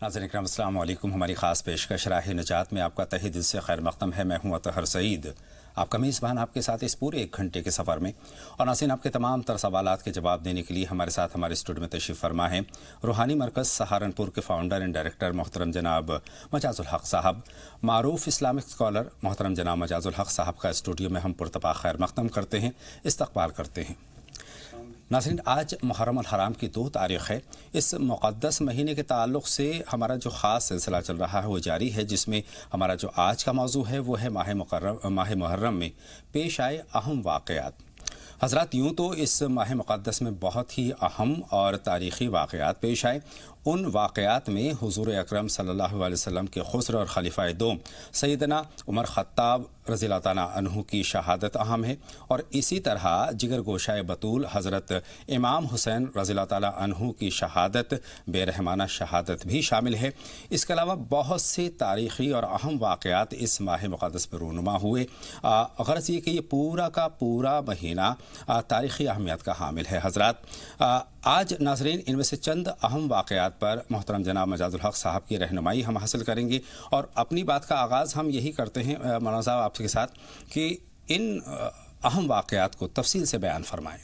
ناظرین اکرام السلام علیکم۔ ہماری خاص پیشکش راہ نجات میں آپ کا تہہ دل سے خیر مقدم ہے۔ میں ہوں اطہر سعید، آپ کا میزبان، آپ کے ساتھ اس پورے 1 گھنٹے کے سفر میں۔ اور ناظرین، آپ کے تمام تر سوالات کے جواب دینے کے لیے ہمارے ساتھ ہمارے اسٹوڈیو میں تشریف فرما ہیں روحانی مرکز سہارنپور کے فاؤنڈر اینڈ ڈائریکٹر محترم جناب مجاز الحق صاحب۔ معروف اسلامک اسکالر محترم جناب مجاز الحق صاحب کا اسٹوڈیو میں ہم پرتپا خیر مقدم کرتے ہیں، استقبال کرتے ہیں۔ ناظرین، آج محرم الحرام کی 2 تاریخ ہے۔ اس مقدس مہینے کے تعلق سے ہمارا جو خاص سلسلہ چل رہا ہے وہ جاری ہے، جس میں ہمارا جو آج کا موضوع ہے وہ ہے ماہ محرم میں پیش آئے اہم واقعات۔ حضرات، یوں تو اس ماہ مقدس میں بہت ہی اہم اور تاریخی واقعات پیش آئے۔ ان واقعات میں حضور اکرم صلی اللہ علیہ وسلم کے خسر اور خلیفہ دوم سیدنا عمر خطاب رضی اللہ تعالیٰ عنہ کی شہادت اہم ہے، اور اسی طرح جگر گوشہ بطول حضرت امام حسین رضی اللہ تعالیٰ عنہ کی شہادت، بے رحمانہ شہادت بھی شامل ہے۔ اس کے علاوہ بہت سے تاریخی اور اہم واقعات اس ماہ مقدس میں رونما ہوئے۔ غرض یہ کہ یہ پورا کا پورا مہینہ تاریخی اہمیت کا حامل ہے۔ حضرات، آج ناظرین ان میں سے چند اہم واقعات پر محترم جناب مجاز الحق صاحب کی رہنمائی ہم حاصل کریں گے، اور اپنی بات کا آغاز ہم یہی کرتے ہیں مولانا صاحب آپ کے ساتھ کہ ان اہم واقعات کو تفصیل سے بیان فرمائیں۔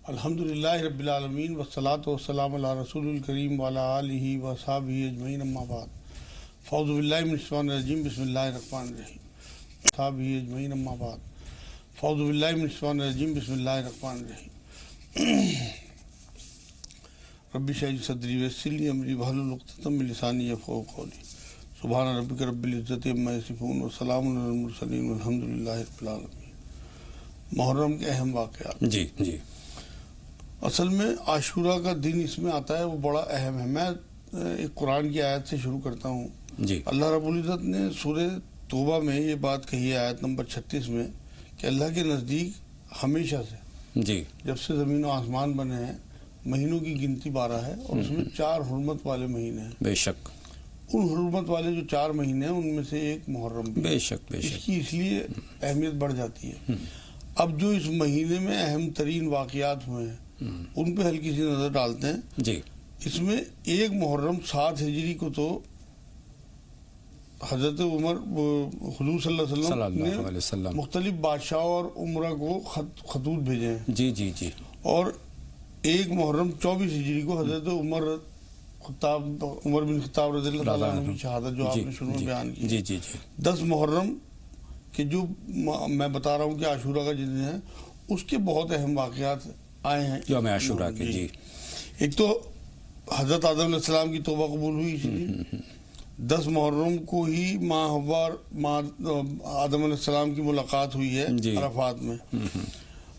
الحمدللہ رب العالمین والصلاة والسلام علی رسول الکریم وعلی آلہ وصحبہ اجمعین، اما بعد، فاعوذ باللہ من الشیطان الرجیم، بسم اللہ الرحمن الرحیم، وصحبہ اجمعین، اما بعد، فاعوذ باللہ من الشیطان الرجیم، بسم اللہ الرحمن الرحیم۔ رب اشرح لی صدری ویسر لی امری واحلل عقدۃ من لسانی یفقہوا قولی۔ سبحان ربک رب العزۃ عما یصفون وسلام علی المرسلین والحمد للہ رب العالمین۔ محرم کے اہم واقعات۔ جی جی، اصل میں عاشورہ کا دن اس میں آتا ہے، وہ بڑا اہم ہے۔ میں ایک قرآن کی آیت سے شروع کرتا ہوں۔ جی، اللہ رب العزت نے سورہ توبہ میں یہ بات کہی ہے، آیت نمبر 36 میں، کہ اللہ کے نزدیک ہمیشہ سے، جی، جب سے زمین و آسمان بنے ہیں، مہینوں کی گنتی 12 ہے، اور اس میں 4 حرمت والے مہینے ہیں۔ بے شک، ان حرمت والے جو 4 مہینے ہیں ان میں سے ایک محرم بھی ہے۔ بے شک، بے اس شک، کی اس لیے اہمیت بڑھ جاتی ہے۔ اب جو اس مہینے میں اہم ترین واقعات ہوئے ہیں ان پہ ہلکی سی نظر ڈالتے ہیں۔ جی، اس میں ایک محرم 7 ہجری کو تو حضرت عمر حضور صلی اللہ علیہ وسلم نے مختلف بادشاہوں اور عمرہ کو خطوط بھیجے ہیں۔ جی جی جی، اور ایک محرم 24 ہجری کو حضرت عمر بن خطاب رضی اللہ تعالیٰ عنہ کی شہادت جو آپ نے شروع میں بیان کی۔ جی جی جی، 10 محرم کے جو میں بتا رہا ہوں کہ عاشورہ کا جس دن ہے، اس کے بہت اہم واقعات آئے ہیں یوم عاشورہ کے۔ جی، ایک تو حضرت آدم علیہ السلام کی توبہ قبول ہوئی اسی دن۔ 10 محرم کو ہی ماں حوا آدم علیہ السلام کی ملاقات ہوئی ہے عرفات میں۔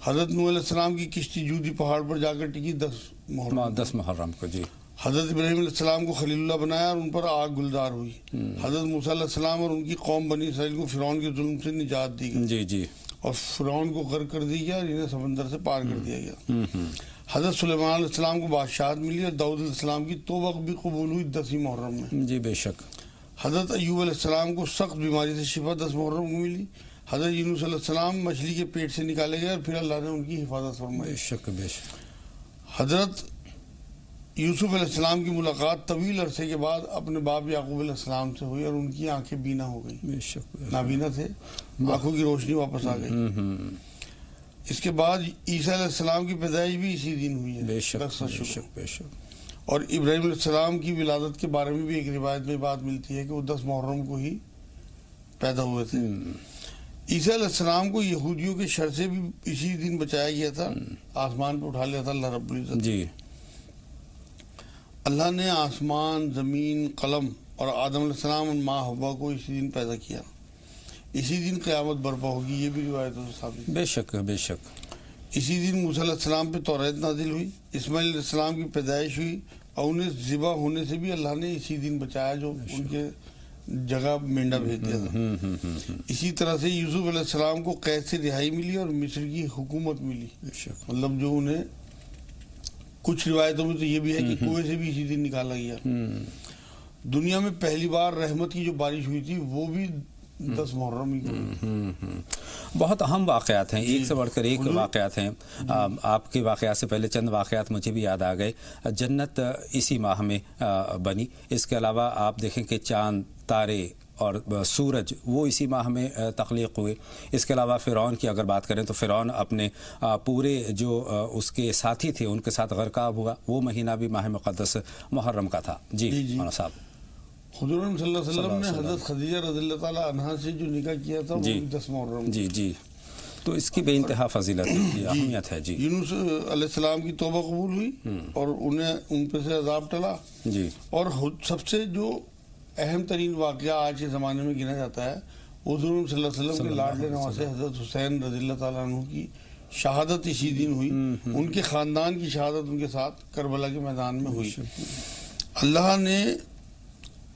حضرت نوح علیہ السلام کی کشتی جودی پہاڑ پر جا کر ٹکی 10 محرم کو۔ جی، حضرت ابراہیم علیہ السلام کو خلیل اللہ بنایا اور ان پر آگ گلزار ہوئی۔ حضرت موسیٰ علیہ السلام اور ان کی قوم بنی اسرائیل کو فرعون کے ظلم سے نجات دی گئی۔ جی جی، اور فرعون کو غرق کر دیا گیا اور انہیں سمندر سے پار کر دیا گیا۔ حضرت سلیمان علیہ السلام کو بادشاہت ملی اور داؤد علیہ السلام کی توبہ بھی قبول ہوئی 10 محرم میں۔ جی، بے شک۔ حضرت ایوب علیہ السلام کو سخت بیماری سے شفا 10 محرم کو ملی۔ حضرت یونس علیہ السلام مچھلی کے پیٹ سے نکالے گئے اور پھر اللہ نے ان کی حفاظت فرمائی۔ بے شک، بے شک۔ حضرت یوسف علیہ السلام کی ملاقات طویل عرصے کے بعد اپنے باپ یعقوب علیہ السلام سے ہوئی اور ان کی آنکھیں بینا ہو گئیں۔ بے شک، نابینا تھے، آنکھوں کی روشنی واپس آ گئی۔ اس کے بعد عیسیٰ علیہ السلام کی پیدائش بھی اسی دن ہوئی ہے۔ بے شک، بے شک، بے شک۔ اور ابراہیم علیہ السلام کی ولادت کے بارے میں بھی ایک روایت میں بات ملتی ہے کہ وہ 10 محرم کو ہی پیدا ہوئے تھے۔ عیسیٰ علیہ السلام کو یہودیوں کے شر سے بھی اسی دن بچایا گیا تھا، آسمان پہ اٹھا لیا تھا اللہ رب العزت۔ جی، اللہ نے آسمان، زمین، قلم اور آدم علیہ السلام اور ماں حوا کو اسی دن پیدا کیا۔ اسی دن قیامت برپا ہوگی، یہ بھی روایتوں سے ثابت ہے۔ بے شک، بے شک۔ اسی دن موسیٰ علیہ السلام پہ توریت نازل ہوئی، اسماعیل علیہ السلام کی پیدائش ہوئی، اور انہیں ذبح ہونے سے بھی اللہ نے اسی دن بچایا جو ان کے جگہ مینڈا بھیج دیا تھا۔ اسی طرح سے یوسف علیہ السلام کو قید سے رہائی ملی اور مصر کی حکومت ملی۔ مطلب جو انہیں کچھ روایتوں میں تو یہ بھی ہے کہ کنویں سے بھی اسی دن نکالا گیا۔ دنیا میں پہلی بار رحمت کی جو بارش ہوئی تھی وہ بھی 10 محرم ہی کو۔ بہت اہم واقعات ہیں، ایک سے بڑھ کر ایک واقعات ہیں۔ آپ کے واقعات سے پہلے چند واقعات مجھے بھی یاد آ گئے۔ جنت اسی ماہ میں بنی، اس کے علاوہ آپ دیکھیں کہ چاند، تارے اور سورج وہ اسی ماہ میں تخلیق ہوئے۔ اس کے علاوہ فرعون کی اگر بات کریں تو فرعون اپنے پورے جو اس کے ساتھی تھے ان کے ساتھ غرقاب ہوا، وہ مہینہ بھی ماہ مقدس محرم کا تھا۔ جی مولانا صاحب، حضور صلی اللہ علیہ وسلم نے حضرت خدیجہ رضی اللہ تعالیٰ عنہا سے جو نکاح کیا تھا وہ 10 محرم۔ جی جی، تو اس کی بے انتہا فضیلت ہے، اہمیت ہے۔ جی، یونس علیہ السلام کی توبہ قبول ہوئی اور ان پہ سے عذاب ٹلا۔ جی، اور سب سے جو اہم ترین واقعہ آج کے زمانے میں گنا جاتا ہے، حضور صلی اللہ علیہ وسلم کے لاڈلے نواسے حضرت حسین رضی اللہ تعالیٰ عنہ کی شہادت اسی دن ہوئی۔ ان کے خاندان کی شہادت ان کے ساتھ کربلا کے میدان میں ہوئی۔ اللہ نے،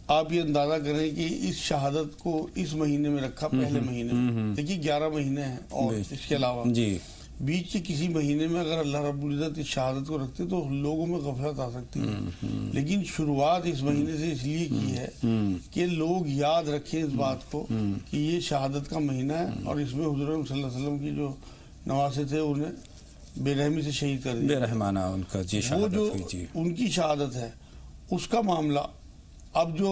آپ یہ اندازہ کریں کہ اس شہادت کو اس مہینے میں رکھا، پہلے مہینے میں۔ دیکھیے 11 مہینے ہیں اور اس کے علاوہ بیچ کے کسی مہینے میں اگر اللہ رب العزت اس شہادت کو رکھتے تو لوگوں میں غفلت آ سکتی ہے، لیکن شروعات اس مہینے سے اس لیے کی ہے کہ لوگ یاد رکھیں اس بات کو کہ یہ شہادت کا مہینہ ہے اور اس میں حضور صلی اللہ علیہ وسلم کی جو نواسے تھے انہیں بے رحمی سے شہید کر دیا، بے رحمانہ ان کا وہ جو ان کی شہادت ہے اس کا معاملہ۔ اب جو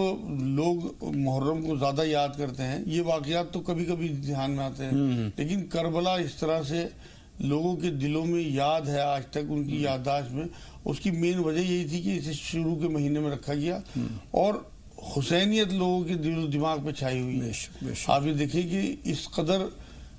لوگ محرم کو زیادہ یاد کرتے ہیں، یہ واقعات تو کبھی کبھی دھیان میں آتے ہیں، لیکن کربلا اس طرح سے لوگوں کے دلوں میں یاد ہے آج تک، ان کی یادداشت میں۔ اس کی مین وجہ یہی تھی کہ اسے شروع کے مہینے میں رکھا گیا اور حسینیت لوگوں کے دل و دماغ پہ چھائی ہوئی ہے۔ آپ یہ دیکھیں کہ اس قدر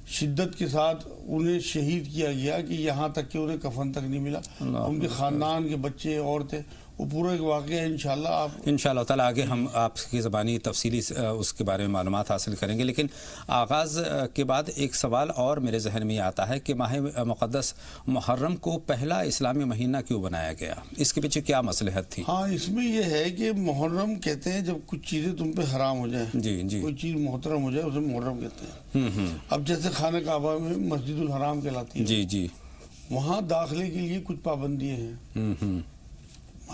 شدت کے ساتھ انہیں شہید کیا گیا کہ یہاں تک کہ انہیں کفن تک نہیں ملا۔ ان کے خاندان کے بچے، عورتیں، وہ پورا ایک واقعہ ہے۔ انشاءاللہ تعالیٰ آگے ہم آپ کی زبانی تفصیلی اس کے بارے میں معلومات حاصل کریں گے، لیکن آغاز کے بعد ایک سوال اور میرے ذہن میں آتا ہے کہ ماہ مقدس محرم کو پہلا اسلامی مہینہ کیوں بنایا گیا؟ اس کے پیچھے کیا مصلحت تھی؟ ہاں، اس میں یہ ہے کہ محرم کہتے ہیں جب کچھ چیزیں تم پہ حرام ہو جائیں، کوئی چیز محترم ہو جائے اسے محرم کہتے ہیں۔ اب جیسے خانہ کعبہ میں مسجد الحرام کہلاتی ہے، جی، وہاں داخلے کے لیے کچھ پابندیاں ہیں۔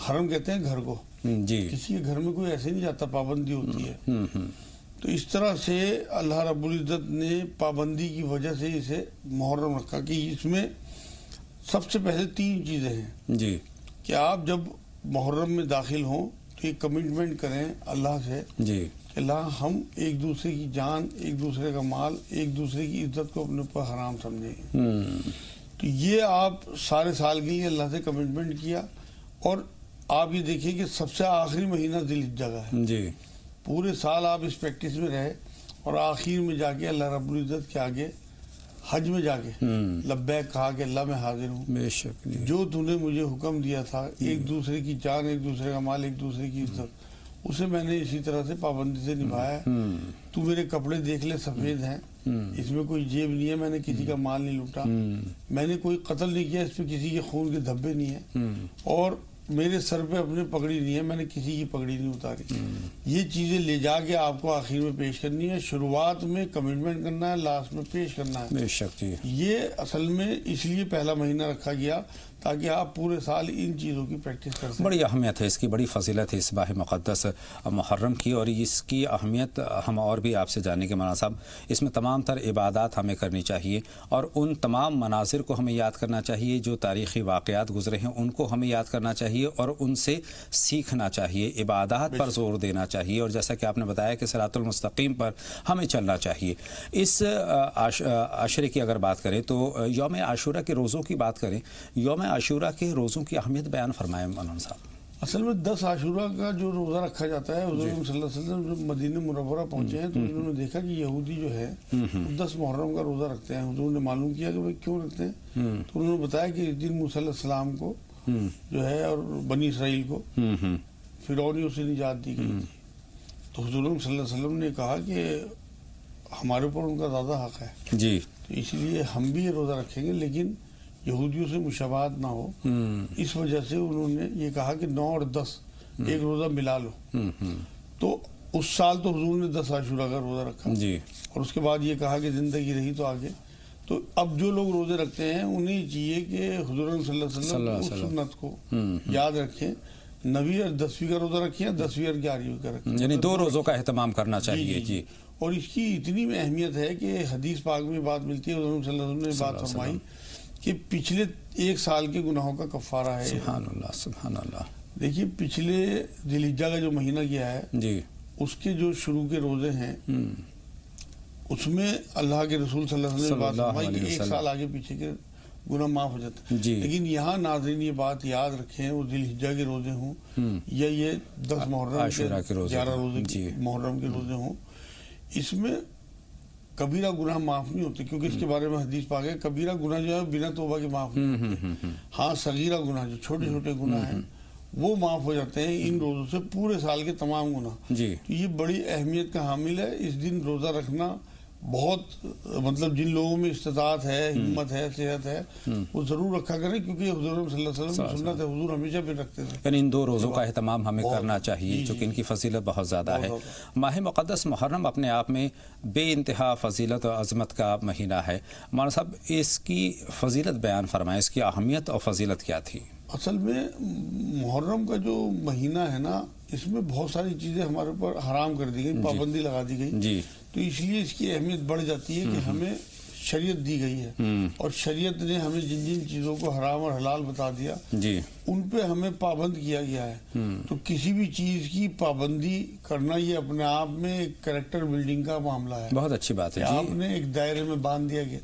حرم کہتے ہیں گھر کو، کسی کے گھر میں کوئی ایسے نہیں جاتا، پابندی ہوتی ہے۔ تو اس طرح سے اللہ رب العزت نے پابندی کی وجہ سے اسے محرم رکھا کہ اس میں سب سے پہلے 3 چیزیں ہیں کہ آپ جب محرم میں داخل ہوں تو ایک کمٹمنٹ کریں اللہ سے کہ اللہ ہم ایک دوسرے کی جان، ایک دوسرے کا مال، ایک دوسرے کی عزت کو اپنے اوپر حرام سمجھیں۔ تو یہ آپ سارے سال کے لیے اللہ سے کمٹمنٹ کیا۔ اور آپ یہ دیکھیں کہ سب سے آخری مہینہ ذی الحجہ کا ہے، پورے سال آپ اس پریکٹس میں رہے اور آخر میں جا کے اللہ رب العزت کے آگے حج میں جا کے لبیک کہا کہ اللہ میں حاضر ہوں، بے شک جو تو نے مجھے حکم دیا تھا، ایک دوسرے کی جان، ایک دوسرے کا مال، ایک دوسرے کی عزت، اسے میں نے اسی طرح سے پابندی سے نبھایا ہے۔ تو میرے کپڑے دیکھ لے سفید ہیں، اس میں کوئی جیب نہیں ہے، میں نے کسی کا مال نہیں لوٹا، میں نے کوئی قتل نہیں کیا، اس پہ کسی کے خون کے دھبے نہیں ہیں، اور میرے سر پہ اپنے پگڑی نہیں ہے، میں نے کسی کی پگڑی نہیں اتاری۔ یہ چیزیں لے جا کے آپ کو آخر میں پیش کرنی ہے، شروعات میں کمٹمنٹ کرنا ہے، لاسٹ میں پیش کرنا ہے۔ بے شک جی، یہ اصل میں اس لیے پہلا مہینہ رکھا گیا تاکہ آپ پورے سال ان چیزوں کی پریکٹس کر سکیں۔ بڑی اہمیت ہے اس کی، بڑی فضیلت ہے اس ماہ مقدس محرم کی، اور اس کی اہمیت ہم اور بھی آپ سے جاننے کے مولانا صاحب، اس میں تمام تر عبادات ہمیں کرنی چاہیے اور ان تمام مناظر کو ہمیں یاد کرنا چاہیے جو تاریخی واقعات گزرے ہیں، ان کو ہمیں یاد کرنا چاہیے اور ان سے سیکھنا چاہیے، عبادات پر زور دینا چاہیے، اور جیسا کہ آپ نے بتایا کہ صراط المستقیم پر ہمیں چلنا چاہیے۔ اس عشرے کی اگر بات کریں تو یوم عاشورہ کے روزوں کی بات کریں، یوم عاشورہ کے روزوں کی اہمیت بیان فرمائیں مولانا صاحب۔ اصل میں 10 عاشورہ کا جو روزہ رکھا جاتا ہے، حضور صلی اللہ علیہ وسلم جب مدینہ منورہ پہنچے ہیں تو انہوں نے دیکھا کہ یہودی جو ہے 10 محرم کا روزہ رکھتے ہیں۔ حضور نے معلوم کیا کہ بھائی کیوں رکھتے ہیں، تو انہوں نے بتایا کہ اس دن موسیٰ علیہ السلام کو جو ہے اور بنی اسرائیل کو فرعونیوں سے نجات دی گئی تھی، تو حضور صلی اللہ علیہ وسلم نے کہا کہ ہمارے اوپر ان کا زیادہ حق ہے، تو اس لیے ہم بھی یہ روزہ رکھیں گے لیکن یہودیوں سے مشابہت نہ ہو، اس وجہ سے انہوں نے یہ کہا کہ 9 اور 10 ایک روزہ ملا لو۔ تو اس سال تو حضور نے 10 عاشورہ کا روزہ رکھا، اور اس کے بعد یہ کہا کہ زندگی رہی تو آگے، تو اب جو لوگ روزے رکھتے ہیں انہیں چاہیے کہ حضور صلی اللہ علیہ وسلم کی اس سنت کو یاد رکھیں، 9ویں اور 10ویں کا روزہ رکھیں، 10ویں اور 11ویں کا رکھیں، یعنی 2 روزوں کا اہتمام کرنا چاہیے۔ جی، اور اس کی اتنی میں اہمیت ہے کہ حدیث پاک میں بات ملتی ہے، حضور صلی اللہ علیہ وسلم نے بات فرمائی کہ پچھلے 1 سال کے گناہوں کا کفارہ ہے. سبحان اللہ سبحان اللہ. دیکھیے پچھلے ذی الحجہ کا جو مہینہ گیا ہے جی اس کے جو شروع کے روزے ہیں اس میں اللہ کے رسول صلی اللہ علیہ وسلم نے بات فرمائی کہ 1 سال آگے پیچھے کے گناہ معاف ہو جاتے ہیں. لیکن یہاں ناظرین یہ بات یاد رکھیں، وہ ذی الحجہ کے روزے ہوں یا یہ 10 محرم کے 11 روزے محرم کے روزے ہوں، اس میں کبیرہ گناہ معاف نہیں ہوتے، کیونکہ اس کے بارے میں حدیث پاک ہے کبیرہ گناہ جو ہے بنا توبہ کے معاف نہیں ہوتے. ہاں صغیرہ گناہ جو چھوٹے چھوٹے گناہ ہیں وہ معاف ہو جاتے ہیں ان روزوں سے، پورے سال کے تمام گناہ. تو یہ بڑی اہمیت کا حامل ہے. اس دن روزہ رکھنا بہت مطلب جن لوگوں میں استطاعت ہے، ہمت ہے، صحت ہے، وہ ضرور رکھا کریں، کیونکہ حضور صلی اللہ علیہ وسلم کی سنت ہے، حضور ہمیشہ بھی رکھتے تھے. یعنی ان 2 روزوں کا اہتمام ہمیں کرنا چاہیے چونکہ ان کی فضیلت بہت زیادہ ہے. ماہ مقدس محرم اپنے آپ میں بے انتہا فضیلت اور عظمت کا مہینہ ہے. مولانا صاحب اس کی فضیلت بیان فرمائیں، اس کی اہمیت اور فضیلت کیا تھی؟ اصل میں محرم کا جو مہینہ ہے نا، اس میں بہت ساری چیزیں ہمارے اوپر حرام کر دی گئی، پابندی لگا دی گئی. تو اس لیے اس کی اہمیت بڑھ جاتی ہے کہ ہمیں شریعت دی گئی ہے، اور شریعت نے ہمیں جن جن چیزوں کو حرام اور حلال بتا دیا ان پہ ہمیں پابند کیا گیا ہے. تو کسی بھی چیز کی پابندی کرنا یہ اپنے آپ میں ایک کریکٹر بلڈنگ کا معاملہ ہے. بہت اچھی بات ہے. آپ نے ایک دائرے میں باندھ دیا گیا،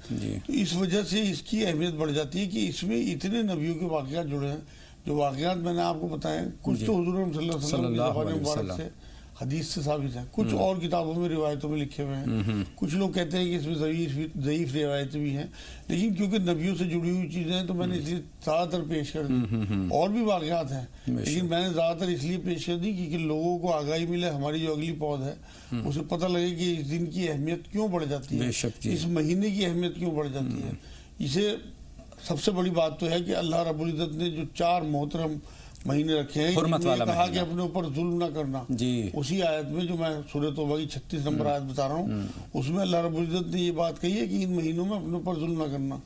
تو اس وجہ سے اس کی اہمیت بڑھ جاتی ہے کہ اس میں اتنے نبیوں کے واقعات جڑے ہیں. جو واقعات میں نے آپ کو بتائے کچھ تو حضور صلی اللہ علیہ وسلم کی زبان مبارک سے حدیث سے ثابت ہے، کچھ اور کتابوں میں روایتوں میں لکھے ہوئے ہیں. کچھ لوگ کہتے ہیں کہ اس میں ضعیف روایتیں بھی ہیں، لیکن کیونکہ نبیوں سے جڑی ہوئی چیزیں ہیں تو میں نے اس لیے زیادہ تر پیش کر دی. اور بھی واقعات ہیں لیکن میں نے زیادہ تر اس لیے پیش کر دی کہ لوگوں کو آگاہی ملے، ہماری جو اگلی پود ہے اسے پتہ لگے کہ اس دن کی اہمیت کیوں بڑھ جاتی ہے، اس مہینے کی اہمیت کیوں بڑھ جاتی ہے. اسے سب سے بڑی بات تو ہے کہ اللہ رب العزت نے جو 4 محترم مہینے رکھے ہیں، حرمت والا کہا کہ اپنے اوپر ظلم نہ کرنا. اسی آیت میں جو میں سورہ توبہ کی 36 نمبر آیت بتا رہا ہوں، اس میں اللہ رب العزت نے یہ بات کہی ہے کہ ان مہینوں میں اپنے اوپر ظلم نہ کرنا.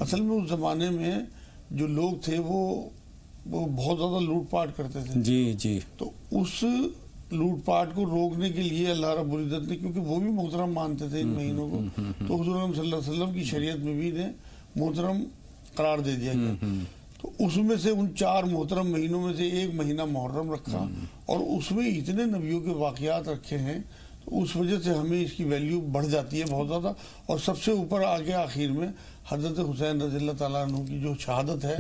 اصل میں اس زمانے میں جو لوگ تھے وہ بہت زیادہ لوٹ پاٹ کرتے تھے. تو اس لوٹ پاٹ کو روکنے کے لیے اللہ رب العزت نے، کیونکہ وہ بھی محترم مانتے تھے ان مہینوں کو، تو حضور صلی اللہ علیہ وسلم کی شریعت میں بھی انہیں محترم قرار دے دیا گیا. تو اس میں سے ان 4 محترم مہینوں میں سے ایک مہینہ محرم رکھا، اور اس میں اتنے نبیوں کے واقعات رکھے ہیں، تو اس وجہ سے ہمیں اس کی ویلیو بڑھ جاتی ہے بہت زیادہ. اور سب سے اوپر آگے آخر میں حضرت حسین رضی اللہ تعالیٰ عنہ کی جو شہادت ہے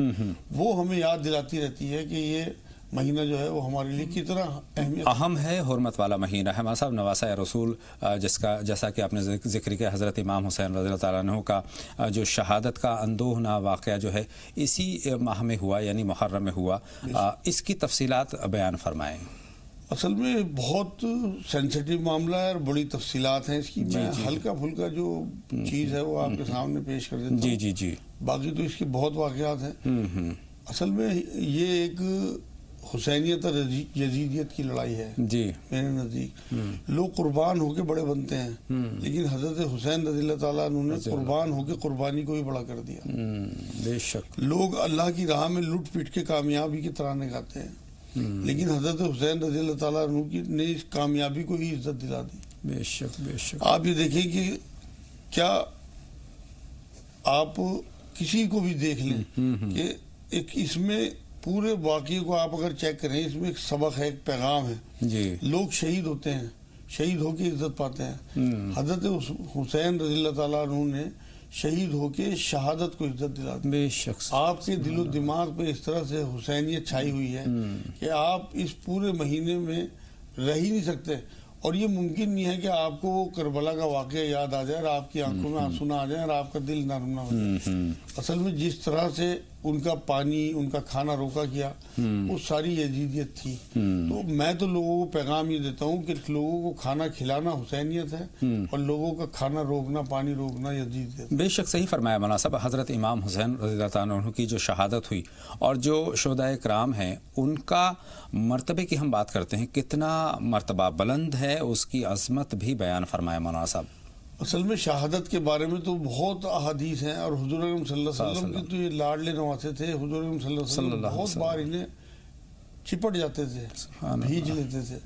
وہ ہمیں یاد دلاتی رہتی ہے کہ یہ مہینہ جو ہے وہ ہمارے لیے کتنا اہم ہے، حرمت والا مہینہ ہے. ہمارا صاحب نواسہ رسول جیسا کہ آپ نے ذکر کیا، حضرت امام حسین رضی اللہ تعالیٰ عنہ کا جو شہادت کا اندوہناک واقعہ جو ہے اسی ماہ میں ہوا، یعنی محرم میں ہوا. اس کی تفصیلات بیان فرمائیں. اصل میں بہت سینسیٹیو معاملہ ہے اور بڑی تفصیلات ہیں اس کی. میں ہلکا پھلکا جو چیز ہے وہ آپ کے سامنے پیش کر دیتا ہوں. باقی تو اس کے بہت واقعات ہیں. اصل میں یہ ایک حسینیت اور یزیدیت کی لڑائی ہے میرے نزدیک. لوگ قربان ہو کے بڑے بنتے ہیں، لیکن حضرت حسین رضی اللہ تعالیٰ عنہ نے قربان ہو کے قربانی کو بھی بڑا کر دیا. بے شک لوگ اللہ کی راہ میں لٹ پٹ کے کامیابی کی ترانے گاتے ہیں، لیکن حضرت حسین رضی اللہ تعالیٰ عنہ نے اس کامیابی کو ہی عزت دلا دی. بے شک بے شک. آپ یہ دیکھیں کہ کیا آپ کسی کو بھی دیکھ لیں کہ ایک اس میں پورے واقعے کو آپ اگر چیک کریں، اس میں ایک سبق ہے، ایک پیغام ہے. لوگ شہید ہوتے ہیں، شہید ہو کے عزت پاتے ہیں. حضرت حسین رضی اللہ تعالیٰ عنہ نے شہید ہو کے شہادت کو عزت دلا دی. بے شک. آپ کے دل و دماغ پہ اس طرح سے حسینیت چھائی ہوئی ہے کہ آپ اس پورے مہینے میں رہ ہی نہیں سکتے. اور یہ ممکن نہیں ہے کہ آپ کو وہ کربلا کا واقعہ یاد آ جائے اور آپ کی آنکھوں میں آنسو نہ آ جائیں اور آپ کا دل نرم نہ ہو جائے. اصل میں جس طرح سے ان کا پانی، ان کا کھانا روکا گیا، وہ ساری یزیدیت تھی. تو میں تو لوگوں کو پیغام یہ دیتا ہوں کہ لوگوں کو کھانا کھلانا حسینیت ہے اور لوگوں کا کھانا روکنا، پانی روکنا یزیدیت. بے شک صحیح فرمایا مولانا صاحب. حضرت امام حسین رضی اللہ تعالیٰ عنہ کی جو شہادت ہوئی اور جو شہدائے کرام ہیں ان کا مرتبے کی ہم بات کرتے ہیں، کتنا مرتبہ بلند ہے، اس کی عظمت بھی بیان فرمایا مولانا صاحب. اصل میں شہادت کے بارے میں تو بہت احادیث ہیں، اور حضور اکرم صلی اللہ علیہ وسلم کے تو یہ لاڈلے نواسے تھے. حضور اکرم صلی اللہ علیہ وسلم بہت بار انہیں چپٹ جاتے تھے، بھیج لیتے تھے.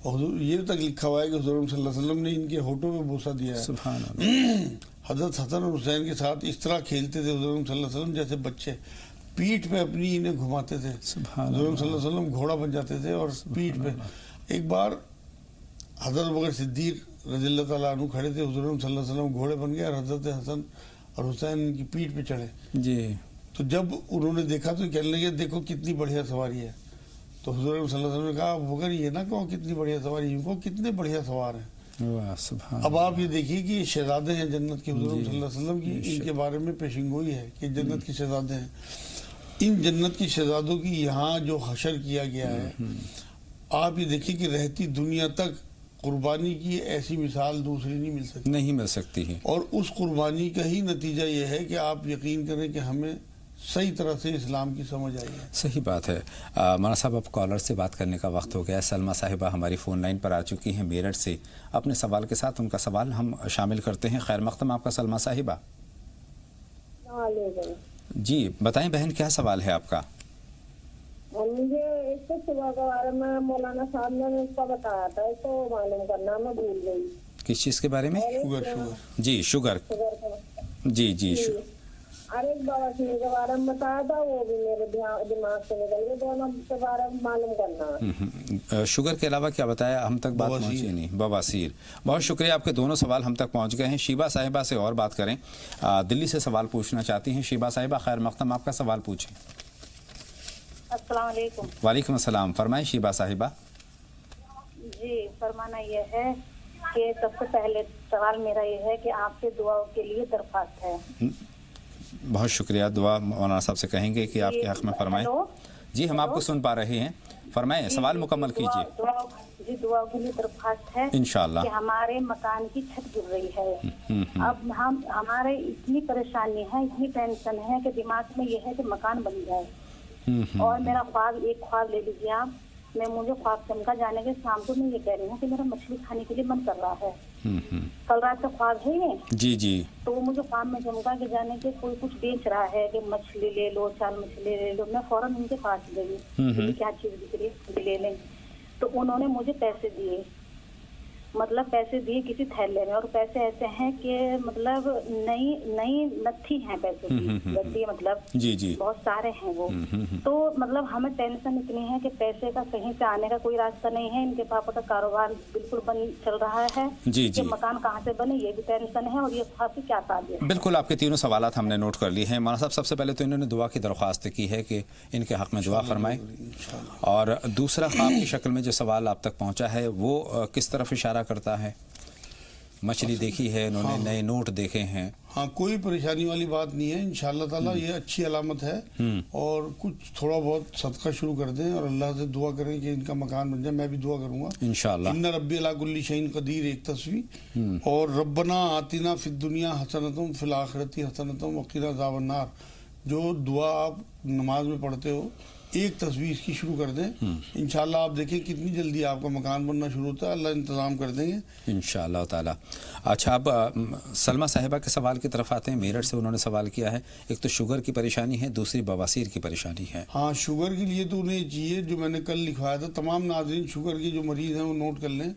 اور یہ تک لکھا ہوا ہے کہ حضور صلی اللہ علیہ وسلم نے ان کے ہونٹوں پہ بوسہ دیا ہے. سبحان اللہ. حضرت حسن اور حسین کے ساتھ اس طرح کھیلتے تھے حضور صلی اللہ علیہ وسلم جیسے بچے پیٹھ پہ اپنی انہیں گھماتے تھے. سبحان حضور صلی اللہ علیہ وسلم گھوڑا بن جاتے تھے اور پیٹھ پہ. ایک بار حضرت ابوبکر صدیق رضی اللہ تعالیٰ عنہ کھڑے تھے, حضور صلی اللہ علیہ وسلم گھوڑے بن گئے اور حضرت حسن اور حسین ان کی پیٹھ پہ چڑھے. جی. تو جب انہوں نے دیکھا تو کہنے لگے دیکھو کتنی بڑھیا سواری ہے. تو حضور صلی اللہ علیہ وسلم نے کہا ابوبکر یہ نہ کہو کتنی بڑھیا سواری, ان کو کتنے بڑھیا سوار ہیں. اب آپ یہ دیکھیے کہ یہ شہزادے ہیں جنت کے, حضور صلی اللہ علیہ وسلم کی ان کے بارے میں پیشن گوئی ہے کہ جنت کے شہزادے ہیں. ان جنت کی شہزادوں کی یہاں جو حشر کیا گیا ہے, آپ یہ دیکھیے کہ رہتی دنیا تک قربانی کی ایسی مثال دوسری نہیں مل سکتی, نہیں مل سکتی ہے. اور اس قربانی کا ہی نتیجہ یہ ہے کہ آپ یقین کریں کہ ہمیں صحیح طرح سے اسلام کی سمجھ آئی ہے. صحیح بات ہے. مولانا صاحب اب کالر سے بات کرنے کا وقت ہو گیا. سلمہ صاحبہ ہماری فون لائن پر آ چکی ہیں میرٹھ سے. اپنے سوال کے ساتھ ان کا سوال ہم شامل کرتے ہیں. خیر مقدم آپ کا سلمہ صاحبہ. جی بتائیں بہن کیا سوال ہے آپ کا؟ مجھے اس کو صبح کے بارے میں مولانا صاحب نے اس کو بتایا تھا, اس کو معلوم کرنا میں بھول گئی. کس چیز کے بارے میں؟ شوگر. جی شوگر. جی جی. اور ایک بواسیر کے بارے میں بتایا تھا, وہ بھی میرے دماغ سے نکل گئے. دونوں کے بارے میں معلوم کرنا. شوگر کے علاوہ کیا بتایا ہم تک بات پہنچی نہیں؟ بواسیر. بہت شکریہ, آپ کے دونوں سوال ہم تک پہنچ گئے ہیں. شیبہ صاحبہ سے اور بات کریں, دلی سے سوال پوچھنا چاہتی ہیں. شیبہ صاحبہ خیر مقدم آپ کا سوال پوچھیں. السلام علیکم. وعلیکم السلام. فرمائیں شیبہ صاحبہ. جی فرمانا یہ ہے کہ سب سے پہلے سوال میرا یہ ہے کہ آپ سے دعا کے لیے درخواست ہے. بہت شکریہ. دعا مولانا صاحب سے کہیں گے کہ آپ کے حق میں فرمائیں. جی ہم آپ کو سن پا رہے ہیں, فرمائیں سوال مکمل کیجیے. جی دعا کے لیے درخواست ہے انشاءاللہ کہ ہمارے مکان کی چھت گر رہی ہے. اب ہمارے اتنی پریشانی ہے, اتنی ٹینشن ہے کہ دماغ میں یہ ہے کہ مکان بن جائے. اور میرا ایک خواب لے لیجیے آپ. مجھے خواب چمکا جانے کے شام کو میں یہ کہہ رہی ہوں کہ میرا مچھلی کھانے کے لیے من کر رہا ہے. کل رات کا خواب ہے یہ. جی جی. تو وہ مجھے خواب میں چمکا کے جانے کے کوئی کچھ بیچ رہا ہے کہ مچھلی لے لو, 4 مچھلی لے لو. میں فوراً ان کے پاس گئی, کیا چیز دکھ رہی ہے لے لیں. تو انہوں نے مجھے پیسے دیے, مطلب پیسے دیے کسی تھیلے میں, اور پیسے ایسے ہیں کہ مطلب نئی نتھی ہیں پیسے کی گدی, مطلب جی جی بہت سارے ہیں وہ. تو مطلب ہمیں ٹینشن اتنی ہے کہ پیسے کا کہیں سے آنے کا کوئی راستہ نہیں ہے. ان کے پاپا کا کاروبار بالکل بند چل رہا ہے. جی جی. مکان کہاں سے بنے یہ بھی ٹینشن ہے, اور یہ خواب کی کیا تعبیر ہے. بالکل آپ کے تینوں سوالات ہم نے نوٹ کر لیے ہیں. مولانا صاحب سب سے پہلے تو انہوں نے دعا کی درخواست کی ہے کہ ان کے حق میں دعا فرمائیں, اور دوسرا خواب کی شکل میں جو سوال آپ تک پہنچا ہے وہ کس طرف اشارہ کرتا ہے؟ مچھلی دیکھی ہے انہوں نے, نئے نوٹ دیکھے ہیں. ہاں کوئی پریشانی والی بات نہیں ہے انشاءاللہ تعالیٰ, یہ اچھی علامت ہے. اور کچھ تھوڑا بہت صدقہ شروع کر دیں اور اللہ سے دعا کریں کہ ان کا مکان بن جائے. میں بھی دعا کروں گا انشاءاللہ. ان ربی علی کل شیء قدیر ایک تصویر, اور ربنا آتنا فی الدنیا حسنۃ فی الآخرۃ حسنۃ وقنا عذاب النار, جو دعا آپ نماز میں پڑھتے ہو ایک تصویر کی شروع کر دیں. انشاءاللہ آپ دیکھیں کتنی جلدی آپ کا مکان بننا شروع ہوتا ہے, اللہ انتظام کر دیں گے انشاءاللہ تعالی. اچھا اب سلمہ صاحبہ کے سوال کی طرف آتے ہیں. میرٹھ سے انہوں نے سوال کیا ہے, ایک تو شوگر کی پریشانی ہے, دوسری بواسیر کی پریشانی ہے. ہاں شوگر کے لیے تو انہیں یہ چاہیے جو میں نے کل لکھوایا تھا. تمام ناظرین شوگر کے جو مریض ہیں وہ نوٹ کر لیں.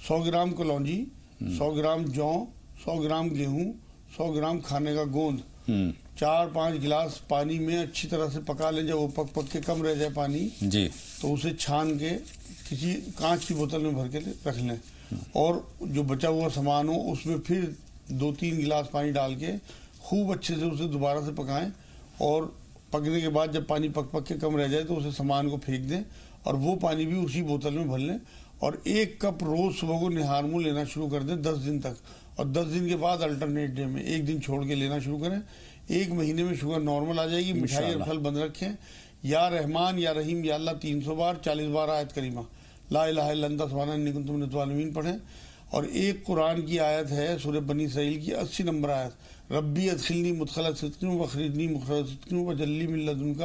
100 گرام کلونجی, 100 گرام جو, 100 گرام گیہوں, 100 گرام کھانے کا گوند, 4-5 گلاس پانی میں اچھی طرح سے پکا لیں. جب وہ پک کے کم رہ جائے پانی جی تو اسے چھان کے کسی کانچ کی بوتل میں بھر کے رکھ لیں, اور جو بچا ہوا سامان ہو اس میں پھر 2-3 گلاس پانی ڈال کے خوب اچھے سے اسے دوبارہ سے پکائیں, اور پکنے کے بعد جب پانی پک کے کم رہ جائے تو اسے سامان کو پھینک دیں, اور وہ پانی بھی اسی بوتل میں بھر لیں. اور 1 کپ روز صبح کو نہار منہ لینا شروع کر دیں 10 دن تک, اور 10 دن کے بعد الٹرنیٹ ڈے میں 1 دن چھوڑ کے لینا شروع کریں. 1 مہینے میں شوگر نارمل آ جائے گی. مٹھائی اور پھل بند رکھیں. یا رحمان یا رحیم یا اللہ 300 بار 40 بار آیت کریمہ لا الہ الا انت سبحانک انی کنت من الظالمین پڑھیں. اور ایک قرآن کی آیت ہے سورہ بنی اسرائیل کی 80 نمبر آیت, ربی ادخلنی مدخل صدق واخرجنی مخرج صدق وجعلنی من لدنک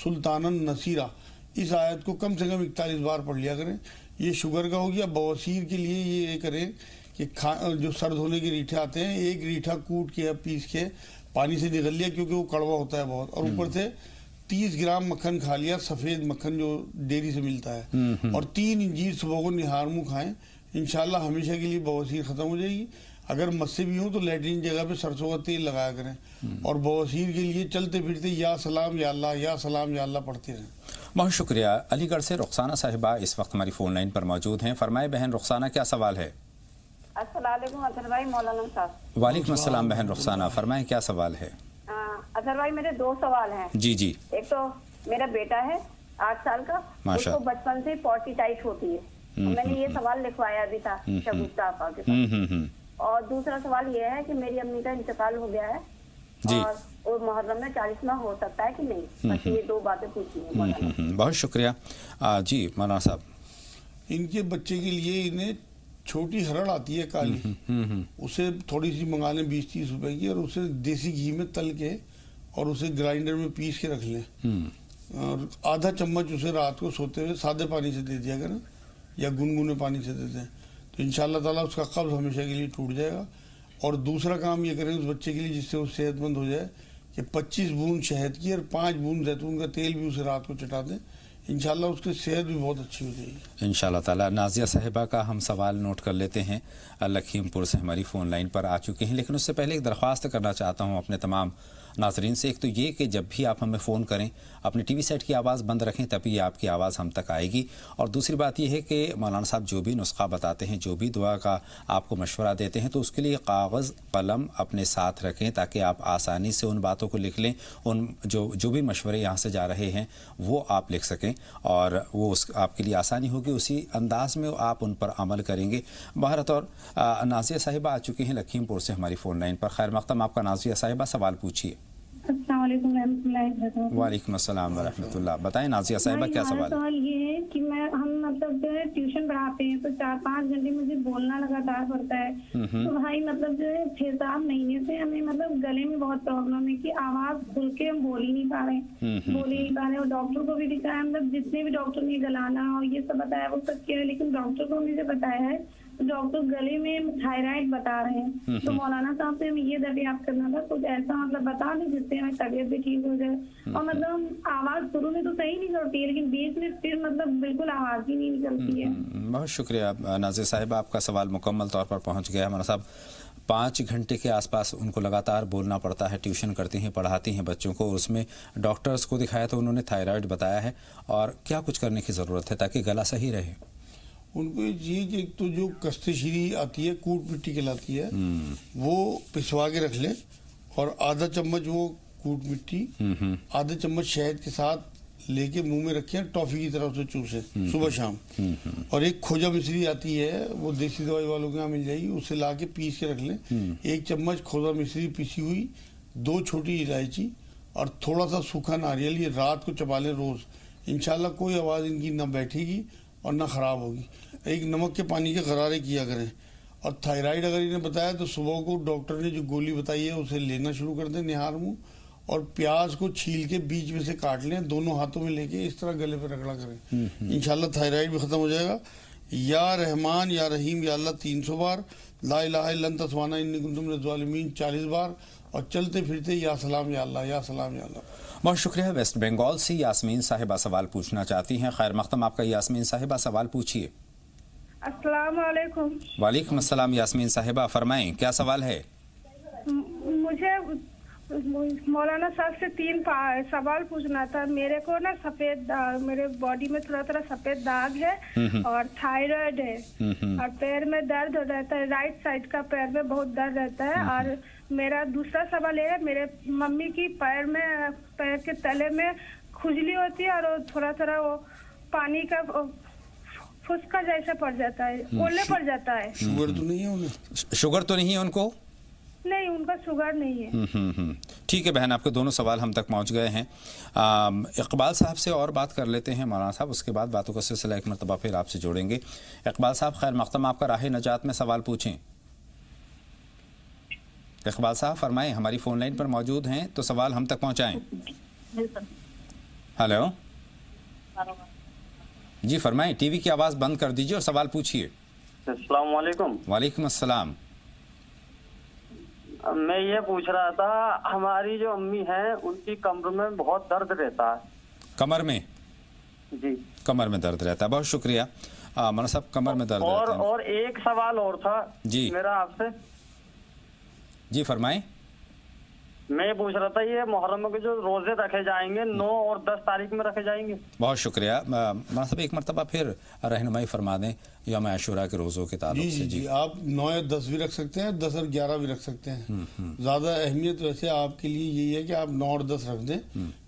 سلطانا نصیرا. اس آیت کو کم سے کم 41 بار پڑھ لیا کریں. یہ شوگر کا ہو گیا. بواسیر کے لیے یہ کریں کہ جو سر دھونے کے ریٹھے آتے ہیں, 1 ریٹھا کوٹ کے یا پیس کے پانی سے نگل لیا, کیونکہ وہ کڑوا ہوتا ہے بہت, اور اوپر سے 30 گرام مکھن کھا لیا، سفید مکھن جو ڈیری سے ملتا ہے، اور 3 انجیر صبح کو نہار منہ کھائیں، انشاءاللہ ہمیشہ کے لیے بواسیر ختم ہو جائے گی۔ اگر مسے بھی ہوں تو لیٹرین جگہ پہ سرسوں کا تیل لگایا کریں، اور بواسیر کے لیے چلتے پھرتے یا سلام یا اللہ، یا سلام یا اللہ پڑھتے رہیں۔ بہت شکریہ۔ علی گڑھ سے رخسانہ صاحبہ اس وقت ہماری فون لائن پر موجود ہیں۔ فرمائے بہن رخسانہ، کیا سوال ہے؟ السلام علیکم اظہر بھائی، مولانا صاحب۔ وعلیکم السلام بہن رخسانہ، فرمائیں کیا سوال ہے؟ اظہر بھائی میرے 2 سوال ہیں۔ جی جی۔ ایک تو میرا بیٹا ہے 8 سال کا، اس کو بچپن سے پورٹیٹائٹ ہوتی ہے، میں نے یہ سوال لکھوایا بھی تھا شگفتہ آپا کے پاس۔ اور دوسرا سوال یہ ہے کہ میری امی کا انتقال ہو گیا ہے، اور محرم میں 40واں ہو سکتا ہے کہ نہیں؟ بس یہ 2 باتیں پوچھی ہیں مولانا۔ بہت شکریہ۔ جی مولانا صاحب، ان کے بچے کے لیے انہیں چھوٹی ہرڑ آتی ہے کالی، اسے تھوڑی سی منگا لیں 20-30 روپے کی، اور اسے دیسی گھی میں تل کے اور اسے گرائنڈر میں پیس کے رکھ لیں، اور آدھا چمچ اسے رات کو سوتے ہوئے سادے پانی سے دے دیا کریں یا گنگنے پانی سے دے دیں، تو انشاءاللہ تعالیٰ اس کا قبض ہمیشہ کے لیے ٹوٹ جائے گا۔ اور دوسرا کام یہ کریں اس بچے کے لیے جس سے وہ صحت مند ہو جائے، کہ 25 بوند شہد کی اور 5 بوند زیتون کا تیل بھی اسے رات کو چٹا دیں، انشاءاللہ اس کی صحت بھی بہت اچھی ہو جائے گی انشاءاللہ تعالیٰ۔ نازیہ صاحبہ کا ہم سوال نوٹ کر لیتے ہیں، لکھیم پور سے ہماری فون لائن پر آ چکے ہیں، لیکن اس سے پہلے ایک درخواست کرنا چاہتا ہوں اپنے تمام ناظرین سے۔ ایک تو یہ کہ جب بھی آپ ہمیں فون کریں اپنے ٹی وی سیٹ کی آواز بند رکھیں، تبھی آپ کی آواز ہم تک آئے گی۔ اور دوسری بات یہ ہے کہ مولانا صاحب جو بھی نسخہ بتاتے ہیں، جو بھی دعا کا آپ کو مشورہ دیتے ہیں، تو اس کے لیے کاغذ قلم اپنے ساتھ رکھیں تاکہ آپ آسانی سے ان باتوں کو لکھ لیں، ان جو بھی مشورے یہاں سے جا رہے ہیں وہ آپ لکھ سکیں، اور وہ آپ کے لیے آسانی ہوگی، اسی انداز میں آپ ان پر عمل کریں گے۔ بہرطور نازیہ صاحبہ آ چکی ہیں لکھیم پور سے ہماری فون لائن پر۔ خیر مقدم آپ کا نازیہ صاحبہ، سوال پوچھیے۔ السلام علیکم ورحمۃ اللہ وبرکاتہ۔ وعلیکم السلام ورحمۃ اللہ۔ بتائیں نازیہ صاحبہ کیا سوال ہے؟ سوال یہ ہے کہ ہم مطلب جو ہے ٹیوشن پڑھاتے ہیں تو 4-5 گھنٹے مجھے بولنا لگاتار پڑتا ہے، تو بھائی مطلب جو ہے 6-7 مہینے سے ہمیں مطلب گلے میں بہت پرابلم ہے کہ آواز کھل کے ہم بول ہی نہیں پا رہے، اور ڈاکٹر کو بھی دکھایا، مطلب جتنے بھی ڈاکٹر نے گلانا اور یہ سب بتایا وہ سب کیا ہے، لیکن ڈاکٹر کو مجھے بتایا ہے ڈاکٹر گلے میں تھائرائڈ بتا رہے ہیں، تو مولانا صاحب سے ہمیں یہ دریافت کرنا تھا کچھ ایسا مطلب بتا دیں جس سے ہمیں طبیعت بھی ٹھیک ہو جائے، اور مطلب آواز شروع میں تو صحیح نکلتی ہے لیکن بیچ میں پھر مطلب بالکل آواز ہی نہیں نکلتی ہے۔ بہت شکریہ نازیہ صاحبہ، آپ کا سوال مکمل طور پر پہنچ گیا۔ ہمارا صاحب 5 گھنٹے کے آس پاس ان کو لگاتار بولنا پڑتا ہے، ٹیوشن کرتی ہیں، پڑھاتی ہیں بچوں کو، اس میں ڈاکٹرز کو دکھایا تو انہوں نے تھائرائڈ بتایا ہے، اور کیا کچھ کرنے کی ضرورت ہے تاکہ گلا صحیح رہے؟ ان کو یہ کہ ایک تو جو کست شیری آتی ہے، کوٹ مٹی کہلاتی ہے، وہ پسوا کے رکھ لیں، اور آدھا چمچ وہ کوٹ مٹی آدھا چمچ شہد کے ساتھ لے کے منہ میں رکھیں، ٹافی کی طرف سے چوسیں صبح شام۔ اور ایک کھوجا مصری آتی ہے، وہ دیسی دوائی والوں کے یہاں مل جائے گی، اسے لا کے پیس کے رکھ لیں، 1 چمچ کھوجا مصری پیسی ہوئی، 2 چھوٹی الائچی اور تھوڑا سا سوکھا ناریل، یہ رات کو چبا لیں روز، انشاءاللہ کوئی آواز ان کی نہ بیٹھے گی اور نہ خراب ہوگی۔ ایک نمک کے پانی کے غرارے کیا کریں، اور تھائرائڈ اگر انہیں بتایا تو صبح کو ڈاکٹر نے جو گولی بتائی ہے اسے لینا شروع کر دیں نہار منہ، اور پیاز کو چھیل کے بیچ میں سے کاٹ لیں، دونوں ہاتھوں میں لے کے اس طرح گلے پہ رگڑا کریں، انشاءاللہ تھائرائڈ بھی ختم ہو جائے گا۔ یا رحمان یا رحیم یا اللہ 300 بار، لا الہ الا انت سبحانک انی کنت من الظالمین 40 بار، اور چلتے پھرتے یا سلام یا اللہ، یا سلام یا اللہ۔ بہت شکریہ۔ ویسٹ بنگال سے یاسمین صاحبہ سوال پوچھنا چاہتی ہیں۔ خیر مقدم آپ کا یاسمین صاحبہ، سوال پوچھیے۔ السلام علیکم۔ وعلیکم السلام یاسمین صاحبہ، فرمائیں کیا سوال ہے؟ مجھے مولانا صاحب سے 3 سوال پوچھنا تھا۔ میرے کو نا سفید داغ، میرے باڈی میں تھوڑا سفید داغ ہے، اور تھائرائڈ ہے، اور پیر میں درد ہو رہتا ہے، رائٹ سائڈ کا پیر میں بہت درد رہتا ہے۔ اور میرا دوسرا سوال یہ ہے، میرے ممی کی پیر کے تلے میں کھجلی ہوتی ہے، اور تھوڑا وہ پانی کا پھسکا جیسا پڑ جاتا ہے، اولے پڑ جاتا ہے۔ شوگر تو نہیں ہے انہیں؟ شوگر تو نہیں ہے ان کو؟ نہیں، ان کا شوگر نہیں ہے۔ ٹھیک ہے بہن، آپ کے دونوں سوال ہم تک پہنچ گئے ہیں۔ اقبال صاحب سے اور بات کر لیتے ہیں مولانا صاحب، اس کے بعد باتوں کا سلسلہ ایک مرتبہ پھر آپ سے جوڑیں گے۔ اقبال صاحب خیر مقدم، آپ کا راہ نجات میں سوال پوچھیں۔ اقبال صاحب فرمائیں، ہماری فون لائن پر موجود ہیں تو سوال ہم تک پہنچائیں۔ ہیلو جی فرمائیں، ٹی وی کی آواز بند کر دیجیے اور سوال پوچھیے۔ السلام علیکم۔ وعلیکم السلام۔ میں یہ پوچھ رہا تھا ہماری جو امی ہیں ان کی کمر میں بہت درد رہتا ہے. کمر میں؟ جی کمر میں درد رہتا ہے. بہت شکریہ مولانا صاحب. کمر میں درد رہتا ہے. اور ایک سوال اور تھا جی میرا آپ سے. جی فرمائیں. میں یہ پوچھ رہا تھا یہ محرم کے جو روزے رکھے جائیں گے 9 اور 10 تاریخ میں رکھے جائیں گے؟ بہت شکریہ مولانا صاحب. ایک مرتبہ پھر رہنمائی فرما دیں یوم عاشوراء کے روزوں کے تعلق سے. جی آپ 9 یا 10 بھی رکھ سکتے ہیں, 10 اور 11 بھی رکھ سکتے ہیں. زیادہ اہمیت ویسے آپ کے لیے یہی ہے کہ آپ 9 اور 10 رکھ دیں,